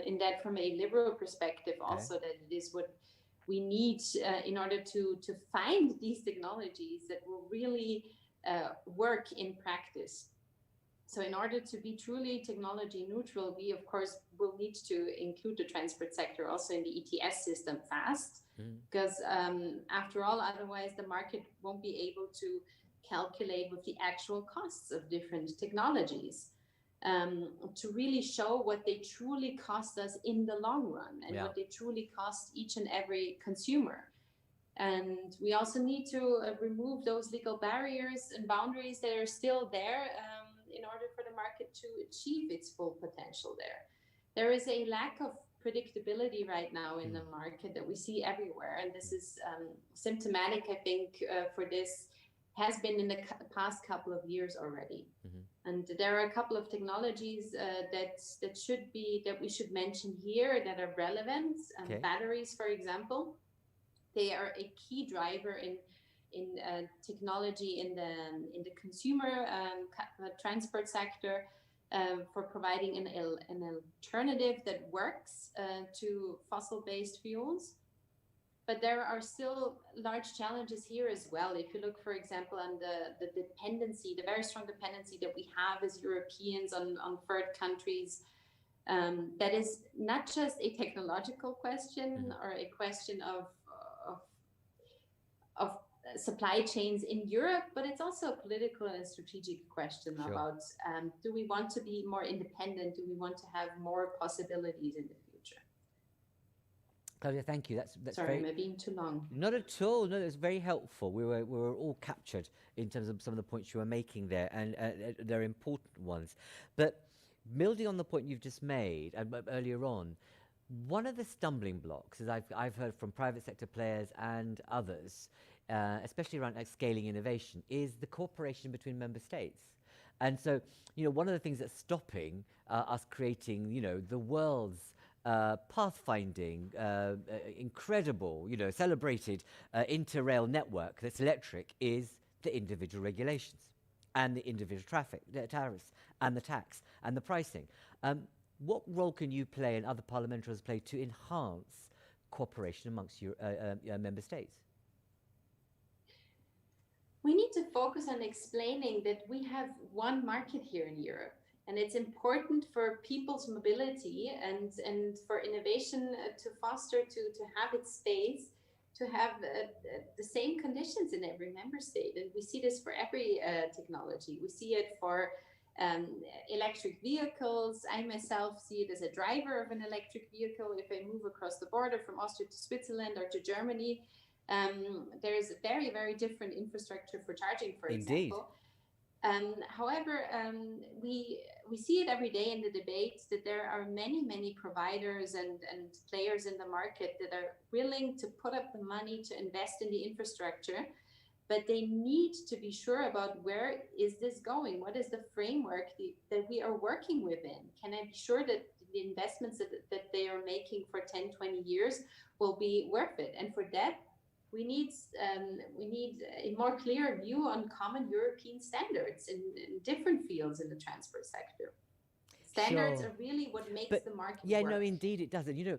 in that from a liberal perspective also, that it is what we need in order to find these technologies that will really work in practice. So in order to be truly technology neutral, we of course will need to include the transport sector also in the ETS system fast, because after all, otherwise the market won't be able to calculate with the actual costs of different technologies to really show what they truly cost us in the long run and what they truly cost each and every consumer. And we also need to remove those legal barriers and boundaries that are still there in order for the market to achieve its full potential there. There is a lack of predictability right now in the market that we see everywhere. And this is symptomatic, I think, for this has been in the past couple of years already. And there are a couple of technologies that we should mention here that are relevant. Batteries, for example, they are a key driver in technology in the consumer transport sector for providing an alternative that works to fossil-based fuels. But there are still large challenges here as well. If you look, for example, on the dependency, the very strong dependency that we have as Europeans on third countries, that is not just a technological question or a question of supply chains in Europe, but it's also a political and strategic question about do we want to be more independent? Do we want to have more possibilities in the future? Claudia, thank you. That's Sorry, am I being too long? Not at all. No, it's very helpful. We were all captured in terms of some of the points you were making there, and they're important ones. But building on the point you've just made earlier on, One of the stumbling blocks, as I've heard from private sector players and others, especially around like scaling innovation, is the cooperation between member states. And so, one of the things that's stopping us creating, the world's pathfinding, incredible, celebrated interrail network that's electric is the individual regulations and the individual tariffs and the tax and the pricing. What role can you play and other parliamentarians play to enhance cooperation amongst your member states? We need to focus on explaining that we have one market here in Europe, and it's important for people's mobility and for innovation to foster, to have its space, to have the same conditions in every member state. And we see this for every technology. We see it for electric vehicles. I myself see it as a driver of an electric vehicle. If I move across the border from Austria to Switzerland or to Germany, there's a very, very different infrastructure for charging, for example. However, we see it every day in the debates that there are many, many providers and players in the market that are willing to put up the money to invest in the infrastructure, but they need to be sure about where is this going? What is the framework that we are working within? Can I be sure that the investments that they are making for 10, 20 years will be worth it? And for that, we need a more clear view on common European standards in different fields in the transport sector. Standards are really what makes the market work. No, indeed it does. And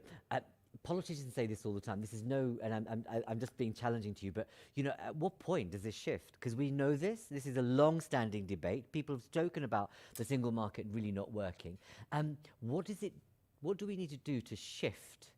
politicians say this all the time. This is and I'm just being challenging to you, but at what point does this shift? Because we know this is a long-standing debate. People have spoken about the single market really not working. What do we need to do to shift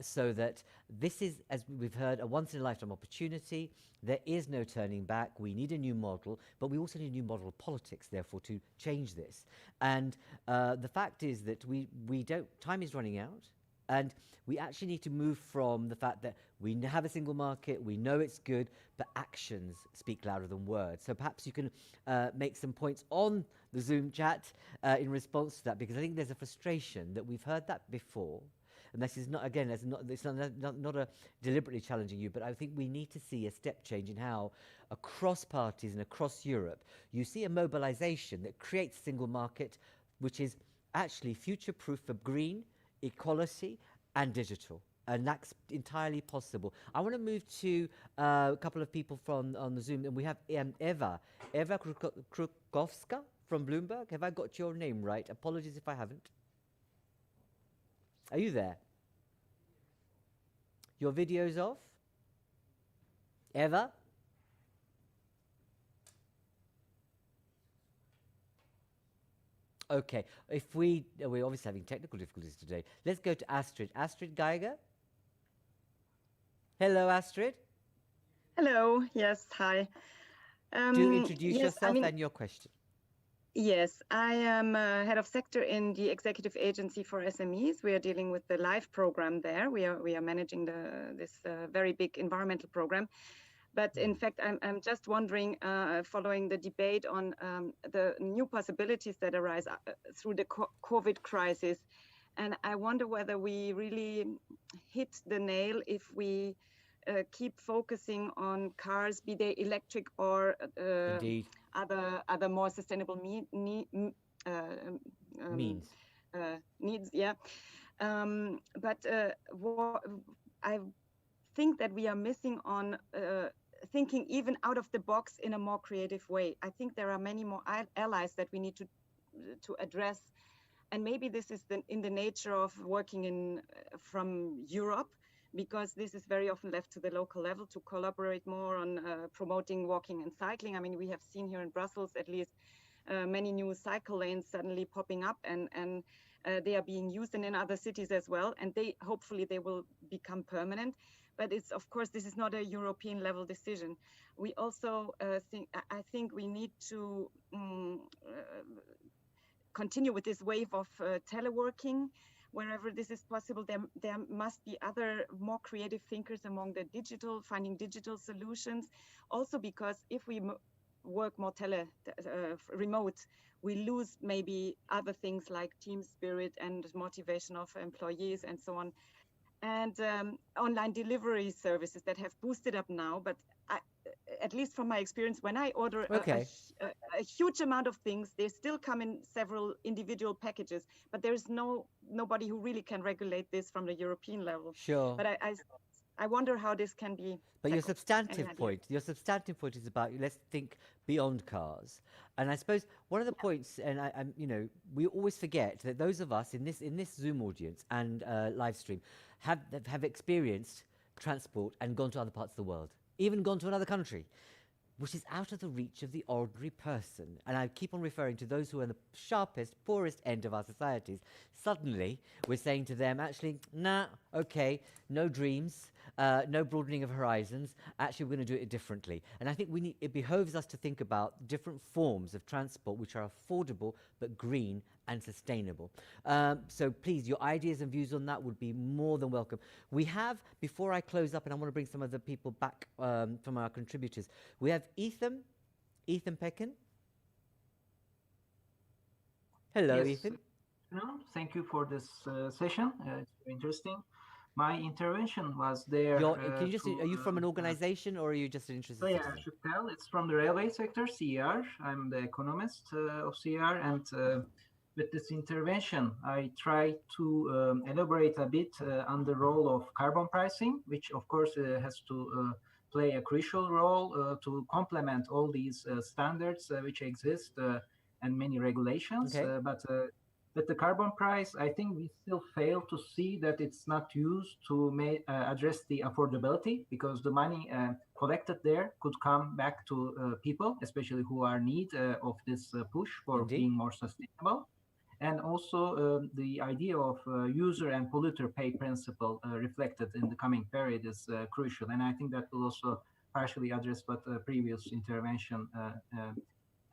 so that this is, as we've heard, a once-in-a-lifetime opportunity? There is no turning back. We need a new model, but we also need a new model of politics, therefore, to change this. And the fact is that we don't, time is running out, and we actually need to move from the fact that we have a single market, we know it's good, but actions speak louder than words. So perhaps you can make some points on the Zoom chat in response to that, because I think there's a frustration that we've heard that before. And this is not, again, it's not a deliberately challenging you, but I think we need to see a step change in how across parties and across Europe, you see a mobilization that creates a single market, which is actually future-proof for green, equality, and digital. And that's entirely possible. I want to move to a couple of people on the Zoom, and we have Eva Krukowska from Bloomberg. Have I got your name right? Apologies if I haven't. Are you there? Your video's off? Eva? Okay, we're obviously having technical difficulties today. Let's go to Astrid. Astrid Geiger? Hello, Astrid. Hello, yes, hi. Do introduce yourself and your question. Yes, I am head of sector in the Executive Agency for SMEs. We are dealing with the LIFE program there. We are managing this very big environmental program. But in fact, I'm just wondering, following the debate on the new possibilities that arise through the COVID crisis, and I wonder whether we really hit the nail if we keep focusing on cars, be they electric or other more sustainable needs. Yeah, but I think that we are missing on thinking even out of the box in a more creative way. I think there are many more allies that we need to address, and maybe this is in the nature of working from Europe, because this is very often left to the local level to collaborate more on promoting walking and cycling. I mean, we have seen here in Brussels at least many new cycle lanes suddenly popping up, and they are being used in other cities as well, and hopefully they will become permanent. But it's, of course, this is not a European level decision. We also I think we need to continue with this wave of teleworking. Wherever this is possible, there must be other more creative thinkers among the finding digital solutions. Also, because if we work more remote, we lose maybe other things like team spirit and motivation of employees and so on. And online delivery services that have boosted up now, but at least from my experience, when I order a huge amount of things, they still come in several individual packages, but there's nobody who really can regulate this from the European level. Sure. But I wonder how this can be. But your substantive point is about, let's think beyond cars. And I suppose one of the points, and I'm, you know, we always forget that those of us in this Zoom audience and live stream have experienced transport and gone to other parts of the world, even gone to another country, which is out of the reach of the ordinary person. And I keep on referring to those who are in the sharpest, poorest end of our societies. Suddenly, we're saying to them, actually, nah, okay, no dreams, no broadening of horizons. Actually, we're going to do it differently. And I think it behoves us to think about different forms of transport which are affordable but green and sustainable. So please, your ideas and views on that would be more than welcome. We have, before I close up, and I want to bring some of the people back from our contributors, we have Ethan Pekin. Hello, yes. Ethan. No, thank you for this session. It's very interesting. My intervention was there. Can you just, are you from an organization or are you just an interested yeah, citizen? I should tell. It's from the railway sector, CER. I'm the economist of CER, and with this intervention, I try to elaborate a bit on the role of carbon pricing, which of course has to play a crucial role to complement all these standards which exist and many regulations. Okay. But the carbon price, I think we still fail to see that it's not used to address the affordability, because the money collected there could come back to people, especially who are in need of this push for being more sustainable. And also the idea of user and polluter pay principle reflected in the coming period is crucial. And I think that will also partially address what previous intervention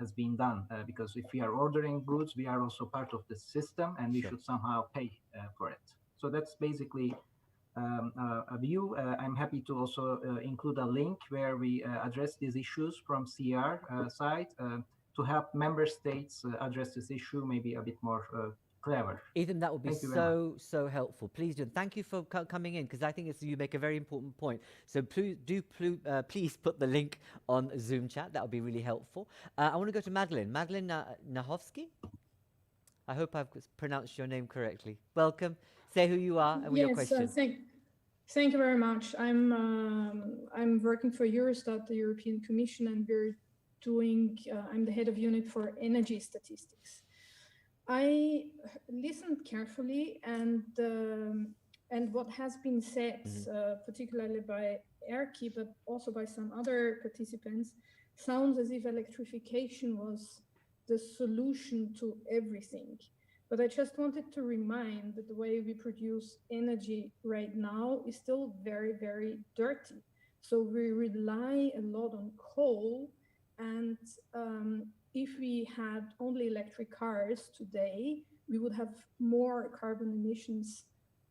has been done, because if we are ordering goods, we are also part of the system, and we should somehow pay for it. So that's basically a view. I'm happy to also include a link where we address these issues from CR side to help member states address this issue maybe a bit more clever. Ethan, that would be so helpful. Please do. Thank you for coming in, because I think you make a very important point. So please put the link on Zoom chat. That would be really helpful. I want to go to Madeline. Madeline Nachowski. I hope I've pronounced your name correctly. Welcome. Say who you are and your question. Thank you very much. I'm working for Eurostat, the European Commission, and I'm the head of unit for energy statistics. I listened carefully, and what has been said, particularly by Erkki, but also by some other participants, sounds as if electrification was the solution to everything. But I just wanted to remind that the way we produce energy right now is still very, very dirty. So we rely a lot on coal, and if we had only electric cars today, we would have more carbon emissions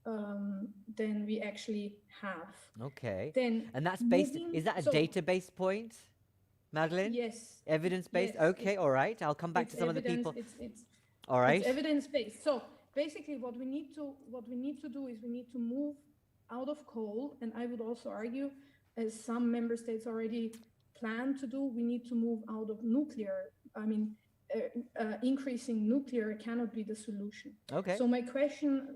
than we actually have. Okay. Then and that's based, is that a database point, Madeline? Yes. Evidence-based? Yes, okay, all right. I'll come back to some of the people. All right. It's evidence-based. So basically what we need to do is we need to move out of coal, and I would also argue, as some member states already plan to do, we need to move out of nuclear. I mean, increasing nuclear cannot be the solution. Okay. So my question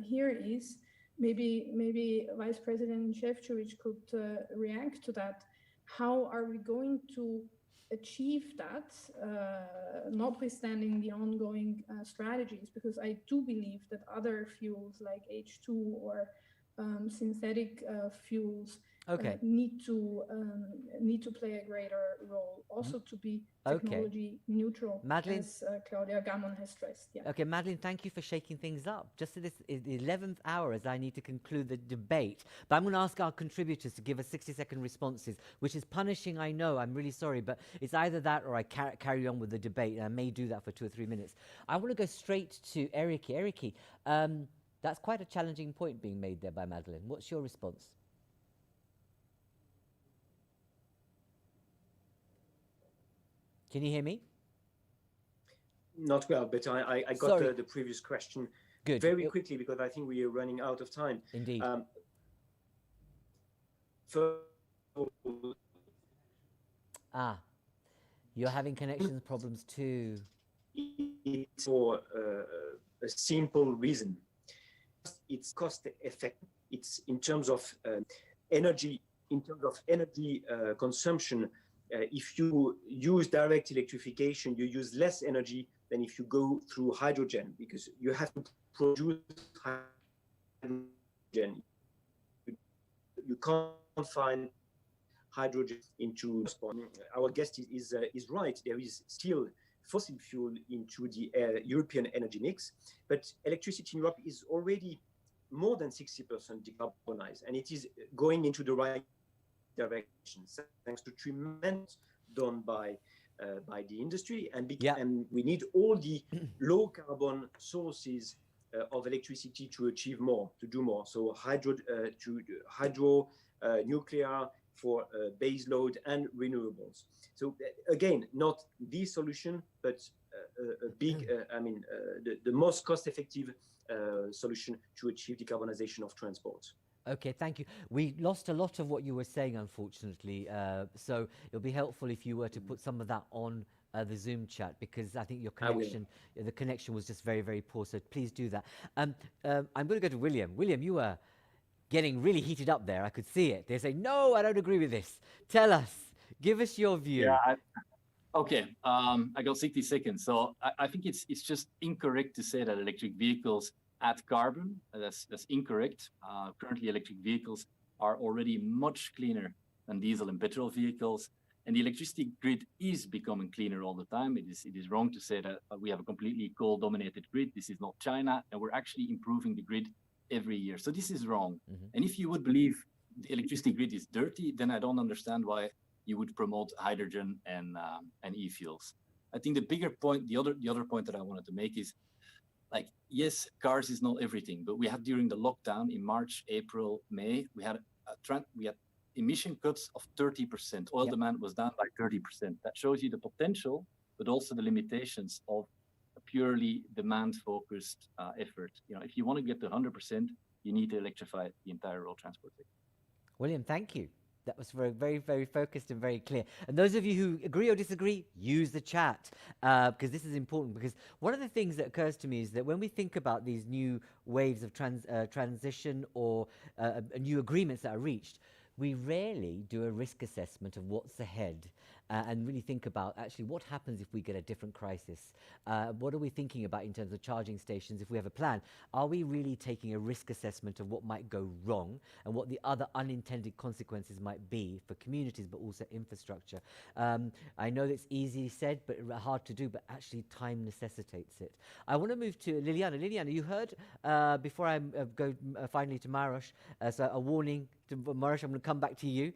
here is, maybe Vice President Šefčovič could react to that. How are we going to achieve that, notwithstanding the ongoing strategies? Because I do believe that other fuels like H2 or synthetic fuels need to play a greater role, also to be technology neutral, Madeline, as Claudia Gamon has stressed. Yeah. Okay, Madeline, thank you for shaking things up. Just at this the 11th hour, as I need to conclude the debate, but I'm going to ask our contributors to give us 60-second responses, which is punishing, I know, I'm really sorry, but it's either that or I carry on with the debate, and I may do that for 2 or 3 minutes. I want to go straight to Erkki. Erkki, that's quite a challenging point being made there by Madeline. What's your response? Can you hear me? Not well, but I got the previous question very quickly because I think we are running out of time. Indeed. You're having connections problems too. It's for a simple reason. It's cost effective. It's in terms of energy. In terms of energy consumption, if you use direct electrification, you use less energy than if you go through hydrogen, because you have to produce hydrogen. You can't find hydrogen into. Our guest is right. There is still fossil fuel into the European energy mix, but electricity in Europe is already more than 60% decarbonized, and it is going into the right direction thanks to tremendous done by the industry, and we need all the low carbon sources of electricity to achieve more, to do more. So hydro, nuclear for base load and renewables. So again, not the solution, but a big, the most cost-effective solution to achieve decarbonization of transport. Okay, thank you. We lost a lot of what you were saying, unfortunately. So it'll be helpful if you were to put some of that on the Zoom chat, because I think your connection, the connection was just very, very poor. So please do that. I'm going to go to William. William, you were getting really heated up there. I could see it. They say, no, I don't agree with this. Tell us, give us your view. Yeah, okay, I got 60 seconds. So I think it's just incorrect to say that electric vehicles add carbon. That's incorrect. Currently, electric vehicles are already much cleaner than diesel and petrol vehicles. And the electricity grid is becoming cleaner all the time. It is wrong to say that we have a completely coal-dominated grid. This is not China, and we're actually improving the grid every year. So this is wrong. And if you would believe the electricity grid is dirty, then I don't understand why you would promote hydrogen and e-fuels. I think the bigger point, the other point that I wanted to make is, like, yes, cars is not everything, but we had during the lockdown in March, April, May, we had emission cuts of 30%. Oil demand was down by 30%. That shows you the potential, but also the limitations of a purely demand-focused effort. You know, if you want to get to 100%, you need to electrify the entire road transport sector. William, thank you. That was very, very, very focused and very clear. And those of you who agree or disagree, use the chat, because this is important. Because one of the things that occurs to me is that when we think about these new waves of transition or new agreements that are reached, we rarely do a risk assessment of what's ahead and really think about actually what happens if we get a different crisis. What are we thinking about in terms of charging stations if we have a plan? Are we really taking a risk assessment of what might go wrong and what the other unintended consequences might be for communities, but also infrastructure? I know that's easy said, but hard to do, but actually time necessitates it. I want to move to Liliana. Liliana, you heard, before I go finally to Maros, so a warning to Maros, I'm going to come back to you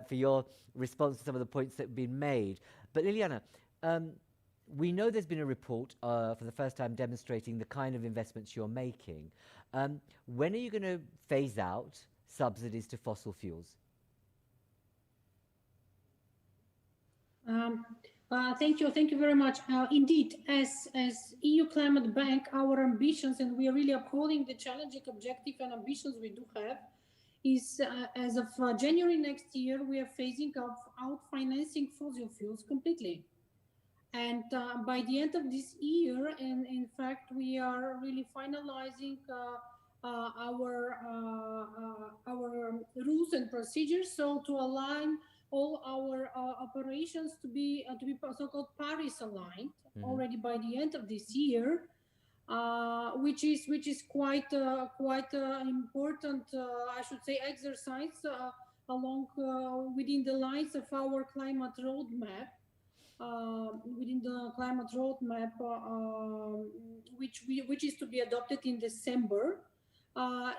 for your response to some of the points that have been made. But Liliana, we know there's been a report for the first time demonstrating the kind of investments you're making. When are you going to phase out subsidies to fossil fuels? Thank you very much. Indeed, as EU Climate Bank, our ambitions, and we are really upholding the challenging objective and ambitions we do have, is as of January next year, we are phasing out financing fossil fuels completely. And by the end of this year, and in fact, we are really finalizing our rules and procedures, so to align all our operations to be so-called Paris aligned already by the end of this year. Which is quite important, I should say, exercise along within the lines of our climate roadmap. Which is to be adopted in December,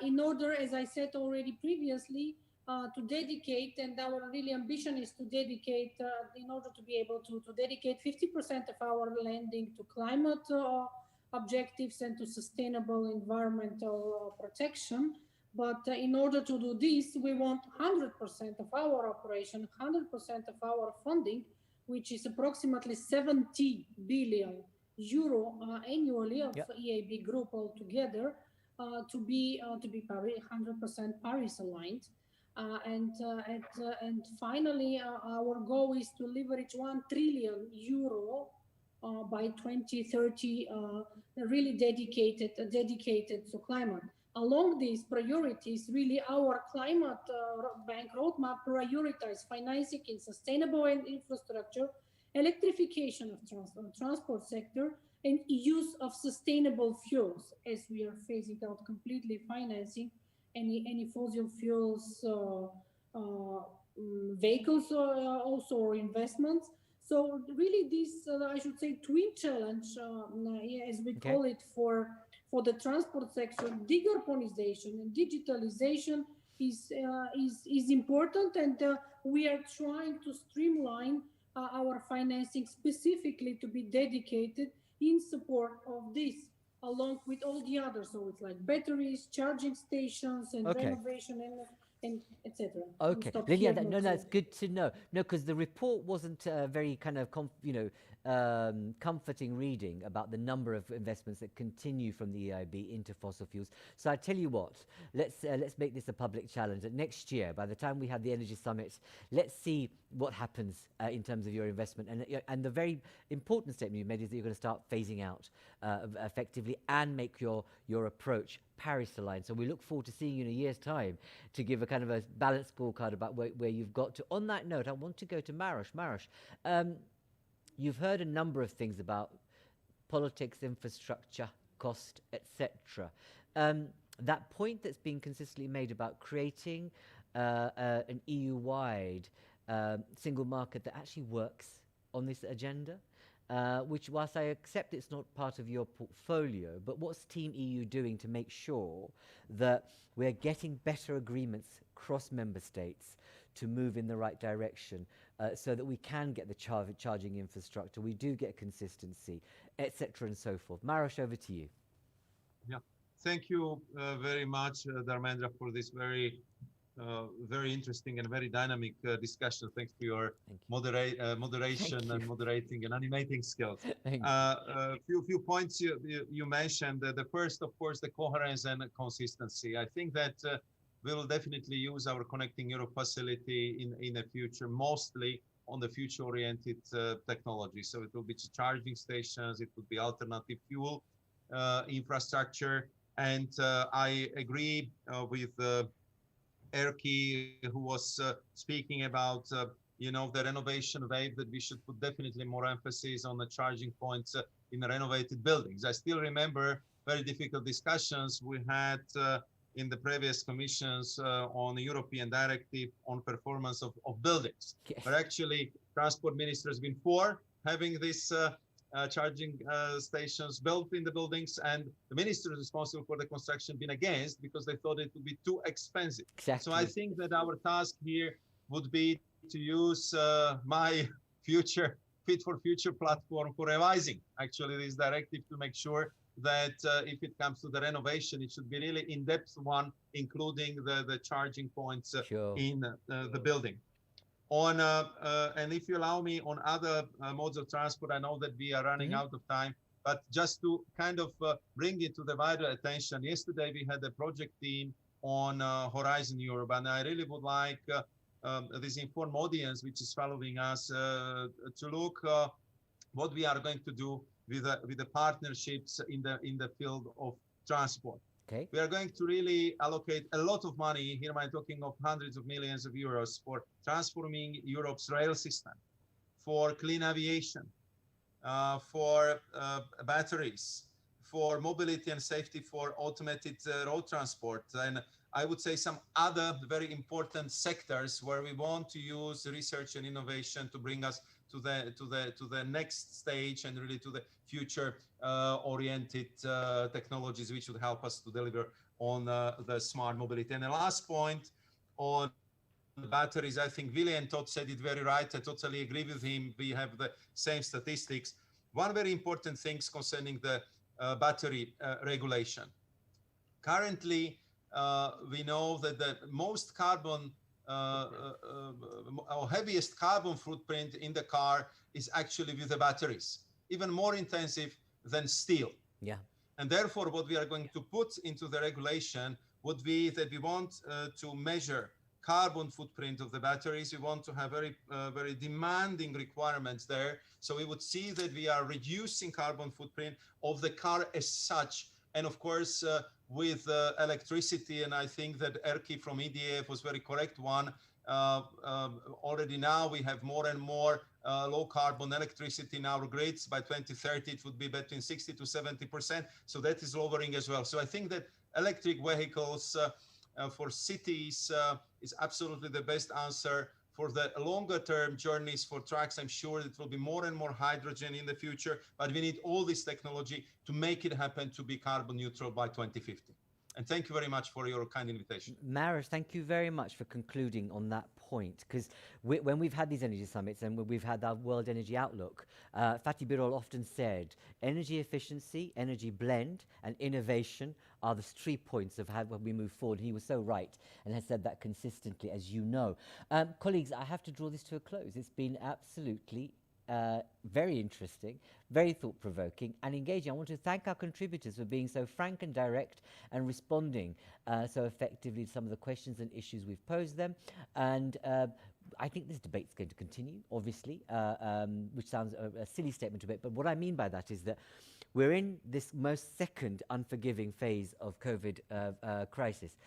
in order, as I said already previously, to dedicate, and our really ambition is to dedicate, in order to be able to dedicate 50% of our lending to climate objectives and to sustainable environmental protection. But in order to do this, we want 100% of our operation, 100% of our funding, which is approximately 70 billion euro annually of EIB group altogether to be 100% Paris aligned. And finally, our goal is to leverage 1 trillion euro by 2030, really dedicated to climate. Along these priorities, really our climate bank roadmap prioritize financing in sustainable infrastructure, electrification of transport sector, and use of sustainable fuels, as we are phasing out completely financing any fossil fuels vehicles also, or investments. So really this, I should say, twin challenge, as we call it, for the transport sector, decarbonization and digitalization is important, and we are trying to streamline our financing specifically to be dedicated in support of this, along with all the others. So it's like batteries, charging stations, and renovation and etc. Okay, Lilian, no, it's good to know. No, because the report wasn't very kind of, comforting reading about the number of investments that continue from the EIB into fossil fuels. So I tell you what, let's make this a public challenge that next year, by the time we have the Energy Summit, let's see what happens in terms of your investment. And the very important statement you made is that you're going to start phasing out effectively and make your approach Paris aligned. So we look forward to seeing you in a year's time to give a kind of a balanced scorecard about where you've got to. On that note, I want to go to Maros. Maros, you've heard a number of things about politics, infrastructure, cost, etc. That point that's been consistently made about creating an EU-wide single market that actually works on this agenda, which, whilst I accept it's not part of your portfolio, but what's Team EU doing to make sure that we're getting better agreements across member states to move in the right direction, so that we can get the charging infrastructure, we do get consistency, etc. and so forth. Maros, over to you. Yeah, thank you very much, Dharmendra, for this very interesting and very dynamic discussion. Thanks for your moderation and moderating and animating skills. Few points you mentioned. The first, of course, the coherence and consistency. I think that we will definitely use our Connecting Europe facility in the future, mostly on the future-oriented technology. So it will be charging stations, it will be alternative fuel infrastructure, and I agree with Erkki, who was speaking about the renovation wave, that we should put definitely more emphasis on the charging points in the renovated buildings. I still remember very difficult discussions we had in the previous commissions on the European directive on performance of buildings. But actually, transport minister has been for having this charging stations built in the buildings, and the minister responsible for the construction been against because they thought it would be too expensive. Exactly. So I think that our task here would be to use my future Fit for Future platform for revising actually this directive to make sure that if it comes to the renovation, it should be really in-depth one, including the charging points in the building. On and if you allow me, on other modes of transport, I know that we are running out of time, but just to kind of bring it to the wider attention, yesterday we had a project team on Horizon Europe, and I really would like this informed audience which is following us to look what we are going to do with the partnerships in the field of transport. Okay. We are going to really allocate a lot of money. Here I'm talking of hundreds of millions of euros for transforming Europe's rail system, for clean aviation, for batteries, for mobility and safety, for automated road transport, and I would say some other very important sectors where we want to use research and innovation to bring us to the next stage and really to the future oriented technologies which would help us to deliver on the smart mobility. And the last point on the batteries, I think Willy and Todd said it very right. I totally agree with him. We have the same statistics. One very important thing concerning the battery regulation. Currently, we know that the most carbon or heaviest carbon footprint in the car is actually with the batteries. Even more intensive than steel. Yeah. And therefore, what we are going to put into the regulation would be that we want to measure carbon footprint of the batteries. We want to have very demanding requirements there. So we would see that we are reducing carbon footprint of the car as such. And of course, with electricity, and I think that Erkki from EDF was very correct one, already now we have more and more low carbon electricity in our grids. By 2030, it would be between 60 to 70%. So that is lowering as well. So I think that electric vehicles for cities is absolutely the best answer. For the longer term journeys for trucks, I'm sure it will be more and more hydrogen in the future, but we need all this technology to make it happen to be carbon neutral by 2050. And thank you very much for your kind invitation. Maros, thank you very much for concluding on that point, because when we've had these energy summits and when we've had our World Energy Outlook, Fatih Birol often said energy efficiency, energy blend, and innovation are the 3 points of how we move forward. He was so right and has said that consistently, as you know. Colleagues, I have to draw this to a close. It's been absolutely very interesting, very thought-provoking and engaging. I want to thank our contributors for being so frank and direct and responding so effectively to some of the questions and issues we've posed them. And I think this debate's going to continue, obviously, which sounds a silly statement a bit, but what I mean by that is that we're in this most second unforgiving phase of COVID crisis.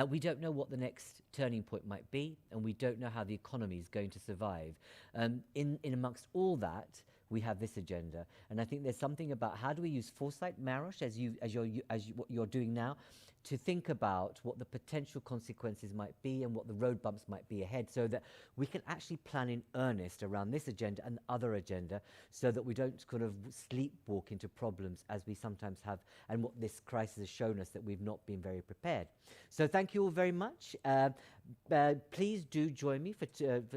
We don't know what the next turning point might be, and we don't know how the economy is going to survive. In amongst all that, we have this agenda, and I think there's something about how do we use foresight, Maros, what you're doing now, to think about what the potential consequences might be and what the road bumps might be ahead, so that we can actually plan in earnest around this agenda and other agenda, so that we don't kind of sleepwalk into problems as we sometimes have, and what this crisis has shown us that we've not been very prepared. So thank you all very much. Please do join me for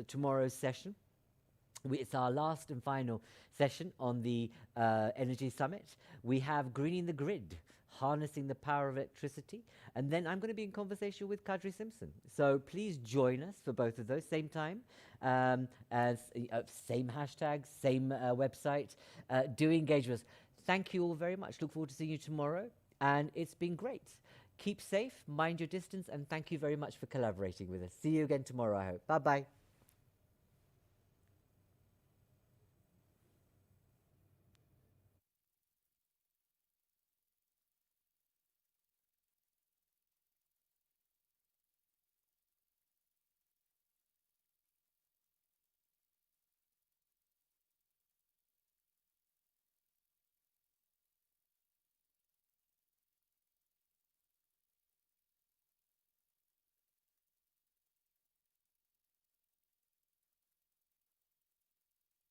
tomorrow's session. It's our last and final session on the Energy Summit. We have Greening the Grid, harnessing the power of electricity, and then I'm going to be in conversation with Kadri Simpson. So please join us for both of those, same time, same hashtags, same website. Do engage with us. Thank you all very much. Look forward to seeing you tomorrow, and it's been great. Keep safe, mind your distance, and thank you very much for collaborating with us. See you again tomorrow, I hope. Bye-bye.